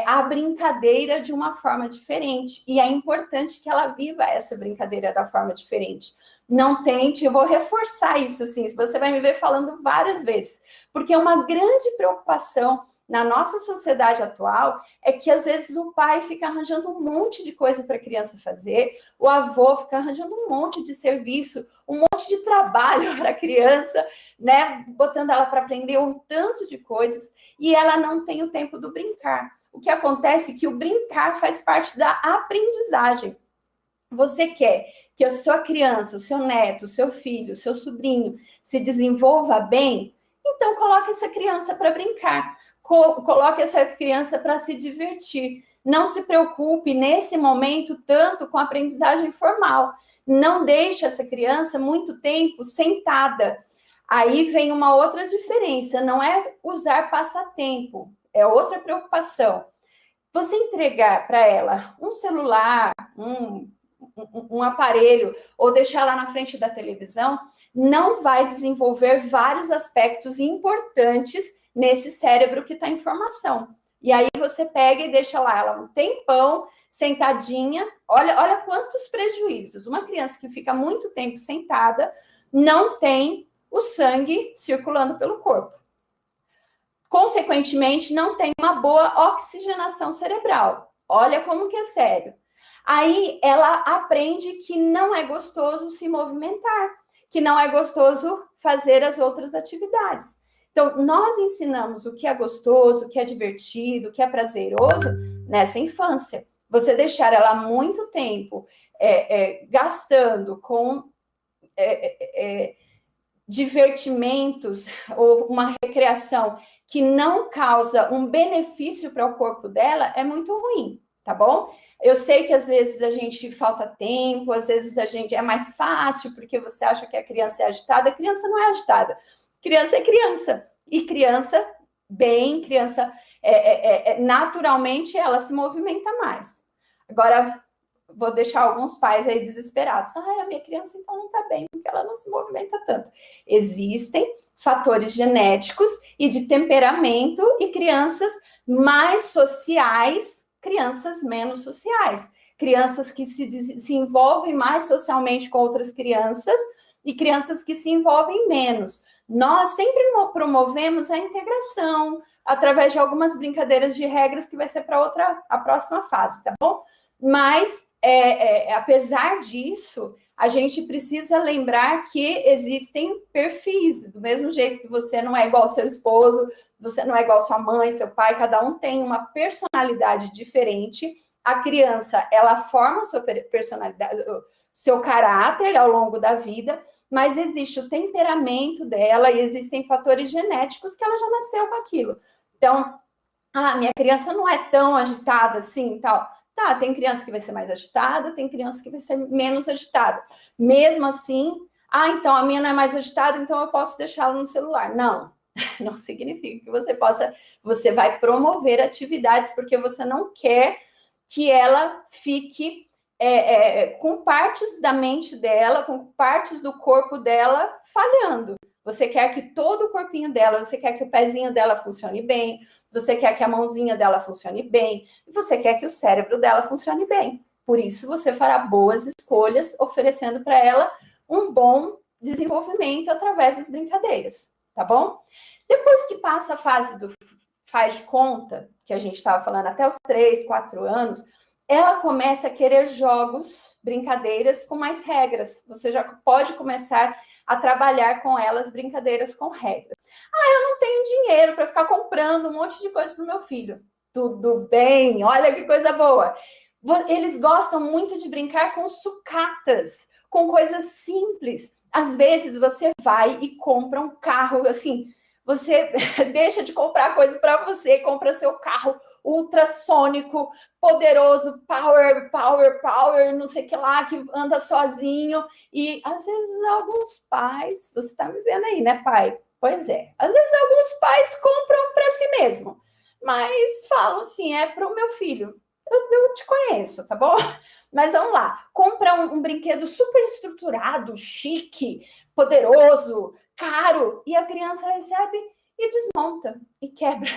a brincadeira de uma forma diferente. E é importante que ela viva essa brincadeira da forma diferente. Não tente, eu vou reforçar isso, assim, você vai me ver falando várias vezes, porque é uma grande preocupação na nossa sociedade atual é que, às vezes, o pai fica arranjando um monte de coisa para a criança fazer, o avô fica arranjando um monte de serviço, um monte de trabalho para a criança, né? Botando ela para aprender um tanto de coisas, e ela não tem o tempo do brincar. O que acontece é que o brincar faz parte da aprendizagem. Você quer que a sua criança, o seu neto, o seu filho, o seu sobrinho se desenvolva bem? Então, coloque essa criança para brincar. Coloque essa criança para se divertir. Não se preocupe nesse momento tanto com a aprendizagem formal. Não deixe essa criança muito tempo sentada. Aí vem uma outra diferença, não é usar passatempo, é outra preocupação. Você entregar para ela um celular, um aparelho, ou deixar lá na frente da televisão, não vai desenvolver vários aspectos importantes nesse cérebro que está em formação. E aí você pega e deixa lá ela um tempão, sentadinha. Olha quantos prejuízos. Uma criança que fica muito tempo sentada não tem o sangue circulando pelo corpo. Consequentemente, não tem uma boa oxigenação cerebral. Olha como que é sério. Aí ela aprende que não é gostoso se movimentar, que não é gostoso fazer as outras atividades. Então, nós ensinamos o que é gostoso, o que é divertido, o que é prazeroso nessa infância. Você deixar ela muito tempo gastando com divertimentos ou uma recreação que não causa um benefício para o corpo dela é muito ruim, tá bom? Eu sei que às vezes a gente falta tempo, às vezes a gente é mais fácil porque você acha que a criança é agitada. A criança não é agitada, criança é criança. E criança, naturalmente ela se movimenta mais. Agora, vou deixar alguns pais aí desesperados. A minha criança então não está bem, porque ela não se movimenta tanto. Existem fatores genéticos e de temperamento e crianças mais sociais, crianças menos sociais. Crianças que se envolvem mais socialmente com outras crianças e crianças que se envolvem menos. Nós sempre promovemos a integração através de algumas brincadeiras de regras que vai ser para a próxima fase, tá bom? Mas apesar disso, a gente precisa lembrar que existem perfis, do mesmo jeito que você não é igual ao seu esposo, você não é igual à sua mãe, seu pai, cada um tem uma personalidade diferente. A criança, ela forma a sua personalidade, seu caráter ao longo da vida, mas existe o temperamento dela e existem fatores genéticos que ela já nasceu com aquilo. Então, minha criança não é tão agitada assim, tal. Tá, tem criança que vai ser mais agitada, tem criança que vai ser menos agitada. Mesmo assim, então a minha não é mais agitada, então eu posso deixá-la no celular. Não, não significa que você vai promover atividades, porque você não quer que ela fique com partes da mente dela, com partes do corpo dela falhando. Você quer que todo o corpinho dela, você quer que o pezinho dela funcione bem, você quer que a mãozinha dela funcione bem, e você quer que o cérebro dela funcione bem. Por isso, você fará boas escolhas, oferecendo para ela um bom desenvolvimento através das brincadeiras, tá bom? Depois que passa a fase faz de conta, que a gente estava falando até os 3, 4 anos, ela começa a querer jogos, brincadeiras com mais regras. Você já pode começar a trabalhar com elas brincadeiras com regras. Eu não tenho dinheiro para ficar comprando um monte de coisa para o meu filho. Tudo bem, olha que coisa boa. Eles gostam muito de brincar com sucatas, com coisas simples. Às vezes você vai e compra um carro assim, você deixa de comprar coisas para você, compra seu carro ultrassônico, poderoso, power, não sei o que lá, que anda sozinho. E às vezes alguns pais, você está me vendo aí, né, pai? Pois é, às vezes alguns pais compram para si mesmo, mas falam assim, é para o meu filho. Eu te conheço, tá bom? Mas vamos lá, compra um brinquedo super estruturado, chique, poderoso, caro, e a criança recebe e desmonta, e quebra.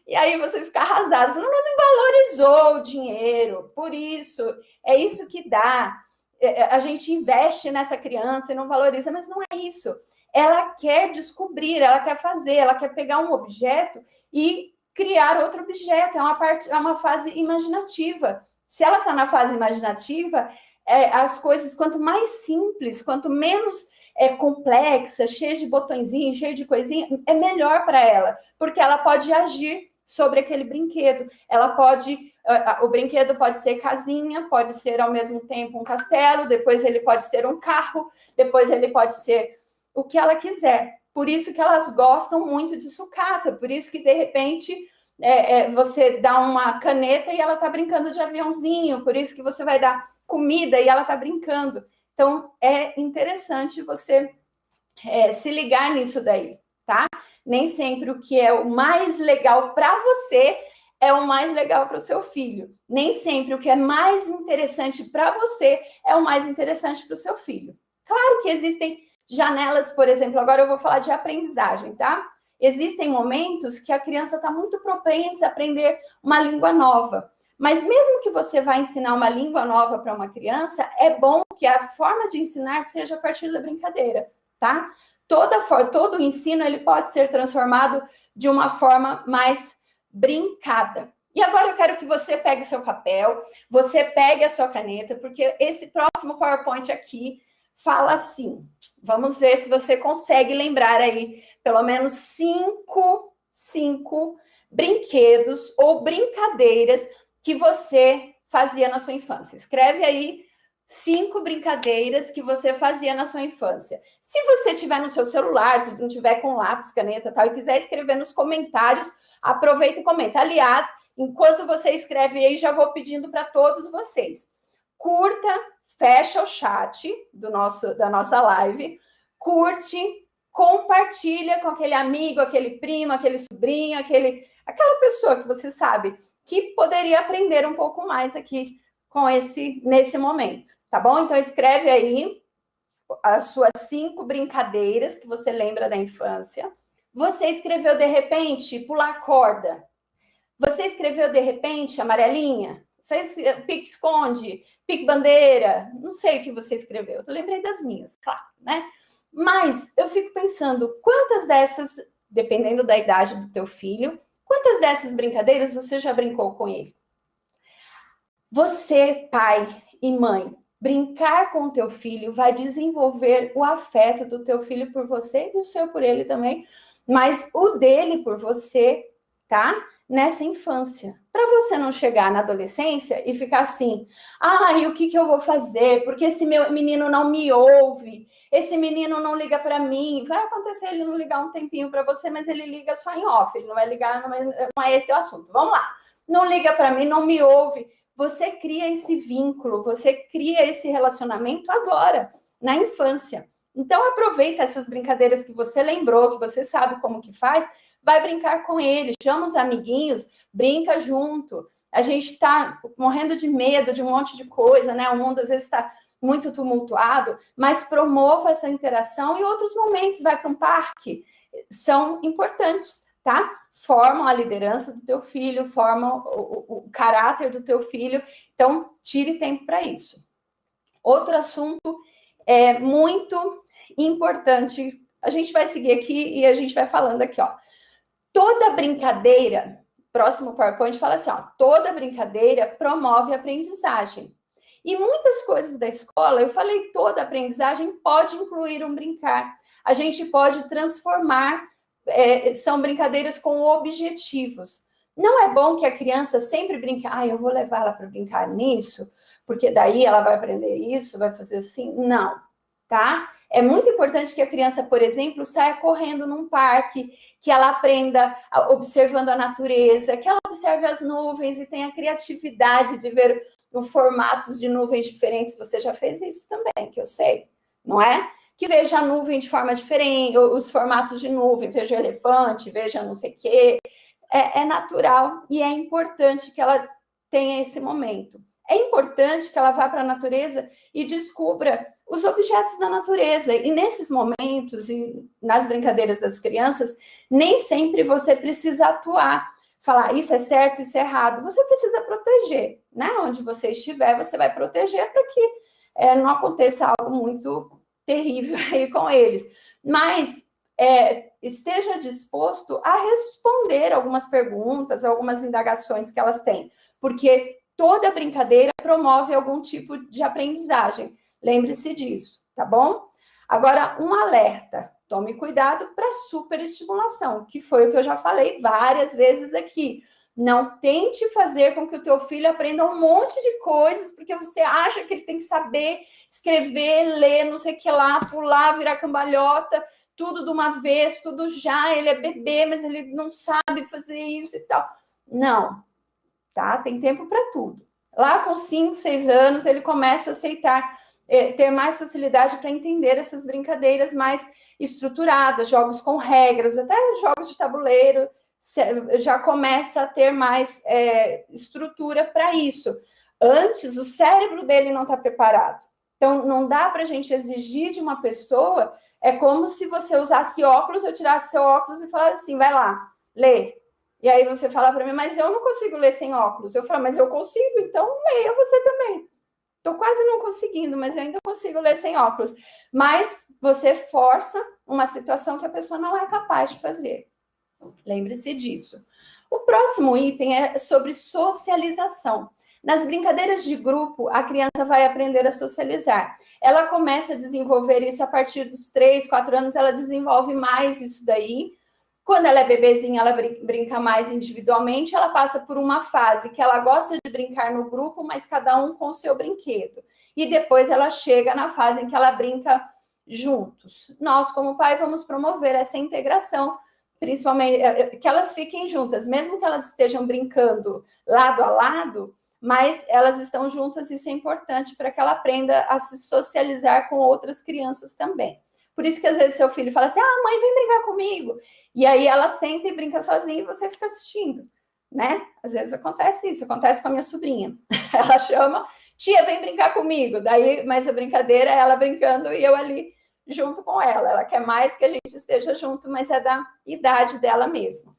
E aí você fica arrasado, falando, não valorizou o dinheiro, por isso, é isso que dá. A gente investe nessa criança e não valoriza, mas não é isso. Ela quer descobrir, ela quer fazer, ela quer pegar um objeto e criar outro objeto, é uma fase imaginativa. Se ela está na fase imaginativa, as coisas, quanto mais simples, quanto menos complexa, cheia de botõezinhos, cheia de coisinha, é melhor para ela, porque ela pode agir sobre aquele brinquedo. Ela pode, o brinquedo pode ser casinha, pode ser ao mesmo tempo um castelo, depois ele pode ser um carro, depois ele pode ser o que ela quiser. Por isso que elas gostam muito de sucata, por isso que, de repente, você dá uma caneta e ela está brincando de aviãozinho, por isso que você vai dar comida e ela está brincando. Então, é interessante você se ligar nisso daí, tá? Nem sempre o que é o mais legal para você é o mais legal para o seu filho. Nem sempre o que é mais interessante para você é o mais interessante para o seu filho. Claro que existem janelas, por exemplo, agora eu vou falar de aprendizagem, tá? Existem momentos que a criança está muito propensa a aprender uma língua nova. Mas mesmo que você vá ensinar uma língua nova para uma criança, é bom que a forma de ensinar seja a partir da brincadeira, tá? Todo ensino ele pode ser transformado de uma forma mais brincada. E agora eu quero que você pegue o seu papel, você pegue a sua caneta, porque esse próximo PowerPoint aqui fala assim. Vamos ver se você consegue lembrar aí pelo menos cinco brinquedos ou brincadeiras que você fazia na sua infância. Escreve aí 5 brincadeiras que você fazia na sua infância. Se você tiver no seu celular, se não tiver com lápis, caneta e tal, e quiser escrever nos comentários, aproveita e comenta. Aliás, enquanto você escreve aí, já vou pedindo para todos vocês. Curta, fecha o chat da nossa live, curte, compartilha com aquele amigo, aquele primo, aquele sobrinho, aquela pessoa que você sabe que poderia aprender um pouco mais aqui nesse momento, tá bom? Então escreve aí as suas 5 brincadeiras que você lembra da infância. Você escreveu de repente pular corda. Você escreveu de repente amarelinha. Pique-esconde, pique-bandeira, não sei o que você escreveu. Eu lembrei das minhas, claro, né? Mas eu fico pensando, quantas dessas, dependendo da idade do teu filho, quantas dessas brincadeiras você já brincou com ele? Você, pai e mãe, brincar com o teu filho vai desenvolver o afeto do teu filho por você e o seu por ele também, mas o dele por você, tá? Nessa infância. Para você não chegar na adolescência e ficar assim, e o que eu vou fazer? Porque esse meu menino não me ouve, esse menino não liga para mim. Vai acontecer ele não ligar um tempinho para você, mas ele liga só em off, ele não vai ligar, não é esse o assunto. Vamos lá. Não liga para mim, não me ouve. Você cria esse vínculo, você cria esse relacionamento agora, na infância. Então, aproveita essas brincadeiras que você lembrou, que você sabe como que faz, vai brincar com ele, chama os amiguinhos, brinca junto. A gente está morrendo de medo de um monte de coisa, né? O mundo às vezes está muito tumultuado, mas promova essa interação e outros momentos, vai para um parque, são importantes, tá? Formam a liderança do teu filho, formam o caráter do teu filho, então tire tempo para isso. Outro assunto muito importante, a gente vai seguir aqui e a gente vai falando aqui, ó. Toda brincadeira, próximo PowerPoint fala assim, ó, toda brincadeira promove a aprendizagem. E muitas coisas da escola, eu falei, toda aprendizagem pode incluir um brincar. A gente pode transformar, são brincadeiras com objetivos. Não é bom que a criança sempre brinque, eu vou levar ela para brincar nisso, porque daí ela vai aprender isso, vai fazer assim. Não, tá? É muito importante que a criança, por exemplo, saia correndo num parque, que ela aprenda observando a natureza, que ela observe as nuvens e tenha criatividade de ver os formatos de nuvens diferentes. Você já fez isso também, que eu sei, não é? Que veja a nuvem de forma diferente, os formatos de nuvem, veja o elefante, veja não sei o quê. É natural e é importante que ela tenha esse momento. É importante que ela vá para a natureza e descubra os objetos da natureza. E nesses momentos, e nas brincadeiras das crianças, nem sempre você precisa atuar, falar isso é certo, isso é errado. Você precisa proteger, né? Onde você estiver, você vai proteger para que não aconteça algo muito terrível aí com eles. Mas esteja disposto a responder algumas perguntas, algumas indagações que elas têm, porque toda brincadeira promove algum tipo de aprendizagem. Lembre-se disso, tá bom? Agora, um alerta. Tome cuidado para superestimulação, que foi o que eu já falei várias vezes aqui. Não tente fazer com que o teu filho aprenda um monte de coisas, porque você acha que ele tem que saber escrever, ler, não sei o que lá, pular, virar cambalhota, tudo de uma vez, tudo já. Ele é bebê, mas ele não sabe fazer isso e tal. Não, tá? Tem tempo para tudo. Lá com 5, 6 anos, ele começa a aceitar, ter mais facilidade para entender essas brincadeiras mais estruturadas, jogos com regras, até jogos de tabuleiro, já começa a ter mais estrutura para isso. Antes, o cérebro dele não está preparado. Então, não dá para a gente exigir de uma pessoa, é como se você usasse óculos, eu tirasse seu óculos e falasse assim, vai lá, lê. E aí você fala para mim, mas eu não consigo ler sem óculos. Eu falo, mas eu consigo, então leia você também. Estou quase não conseguindo, mas eu ainda consigo ler sem óculos. Mas você força uma situação que a pessoa não é capaz de fazer. Lembre-se disso. O próximo item é sobre socialização. Nas brincadeiras de grupo, a criança vai aprender a socializar. Ela começa a desenvolver isso a partir dos 3, 4 anos, ela desenvolve mais isso daí. Quando ela é bebezinha, ela brinca mais individualmente, ela passa por uma fase que ela gosta de brincar no grupo, mas cada um com o seu brinquedo. E depois ela chega na fase em que ela brinca juntos. Nós, como pai, vamos promover essa integração, principalmente que elas fiquem juntas, mesmo que elas estejam brincando lado a lado, mas elas estão juntas, isso é importante para que ela aprenda a se socializar com outras crianças também. Por isso que às vezes seu filho fala assim, mãe, vem brincar comigo. E aí ela senta e brinca sozinha e você fica assistindo, né? Às vezes acontece isso, acontece com a minha sobrinha. Ela chama, tia, vem brincar comigo. Daí, mas a brincadeira é ela brincando e eu ali junto com ela. Ela quer mais que a gente esteja junto, mas é da idade dela mesmo.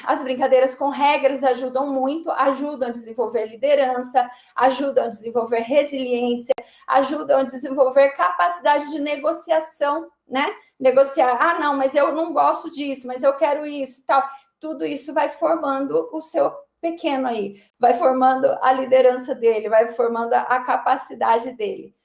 As brincadeiras com regras ajudam muito, ajudam a desenvolver liderança, ajudam a desenvolver resiliência, ajudam a desenvolver capacidade de negociação, né? Negociar, não, mas eu não gosto disso, mas eu quero isso, tal. Tudo isso vai formando o seu pequeno aí, vai formando a liderança dele, vai formando a capacidade dele.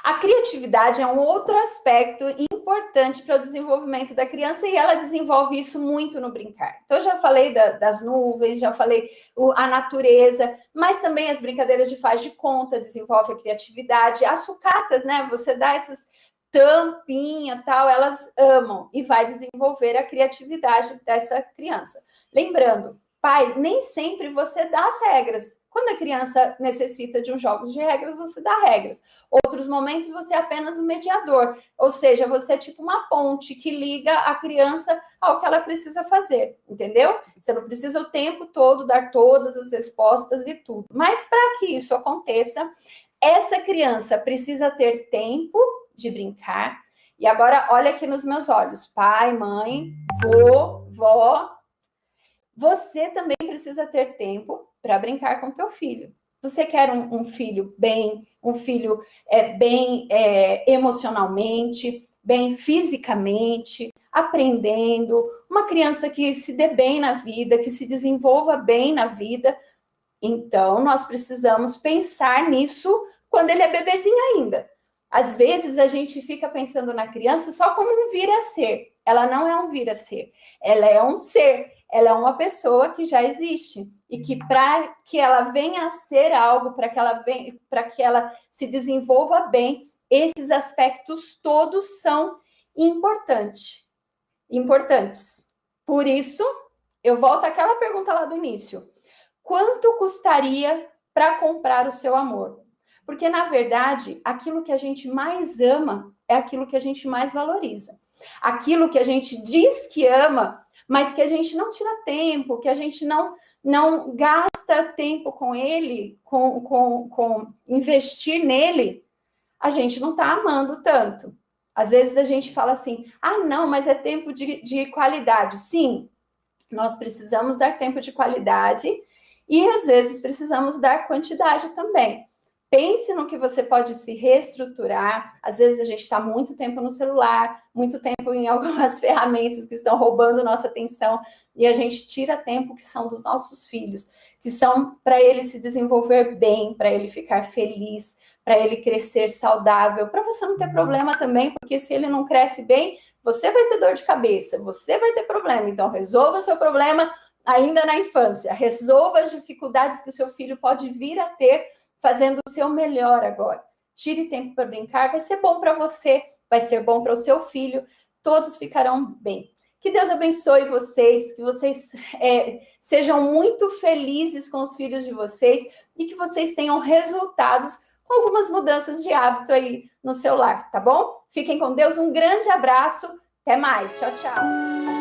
A criatividade é um outro aspecto importante para o desenvolvimento da criança e ela desenvolve isso muito no brincar. Então, eu já falei das nuvens, já falei a natureza, mas também as brincadeiras de faz de conta desenvolve a criatividade. As sucatas, né? Você dá essas tampinha, tal, elas amam e vai desenvolver a criatividade dessa criança. Lembrando, pai, nem sempre você dá as regras. Quando a criança necessita de um jogo de regras, você dá regras. Outros momentos, você é apenas um mediador. Ou seja, você é tipo uma ponte que liga a criança ao que ela precisa fazer, entendeu? Você não precisa o tempo todo dar todas as respostas e tudo. Mas para que isso aconteça, essa criança precisa ter tempo de brincar. E agora, olha aqui nos meus olhos. Pai, mãe, vô, vó. Você também precisa ter tempo para brincar com teu filho. Você quer um filho bem, um filho bem emocionalmente, bem fisicamente, aprendendo, uma criança que se dê bem na vida, que se desenvolva bem na vida. Então, nós precisamos pensar nisso quando ele é bebezinho ainda. Às vezes, a gente fica pensando na criança só como um vir a ser. Ela não é um vir a ser, ela é um ser, ela é uma pessoa que já existe. E que para que ela venha a ser algo, para que ela se desenvolva bem, esses aspectos todos são importantes. Por isso, eu volto àquela pergunta lá do início. Quanto custaria para comprar o seu amor? Porque, na verdade, aquilo que a gente mais ama é aquilo que a gente mais valoriza. Aquilo que a gente diz que ama, mas que a gente não tira tempo, que a gente não gasta tempo com ele, com investir nele, a gente não está amando tanto. Às vezes a gente fala assim, não, mas é tempo de qualidade. Sim, nós precisamos dar tempo de qualidade e às vezes precisamos dar quantidade também. Pense no que você pode se reestruturar. Às vezes a gente está muito tempo no celular, muito tempo em algumas ferramentas que estão roubando nossa atenção e a gente tira tempo que são dos nossos filhos, que são para ele se desenvolver bem, para ele ficar feliz, para ele crescer saudável, para você não ter problema também, porque se ele não cresce bem, você vai ter dor de cabeça, você vai ter problema. Então, resolva o seu problema ainda na infância, resolva as dificuldades que o seu filho pode vir a ter fazendo o seu melhor agora. Tire tempo para brincar, vai ser bom para você, vai ser bom para o seu filho, todos ficarão bem. Que Deus abençoe vocês, que vocês sejam muito felizes com os filhos de vocês e que vocês tenham resultados com algumas mudanças de hábito aí no seu lar, tá bom? Fiquem com Deus, um grande abraço, até mais, tchau, tchau.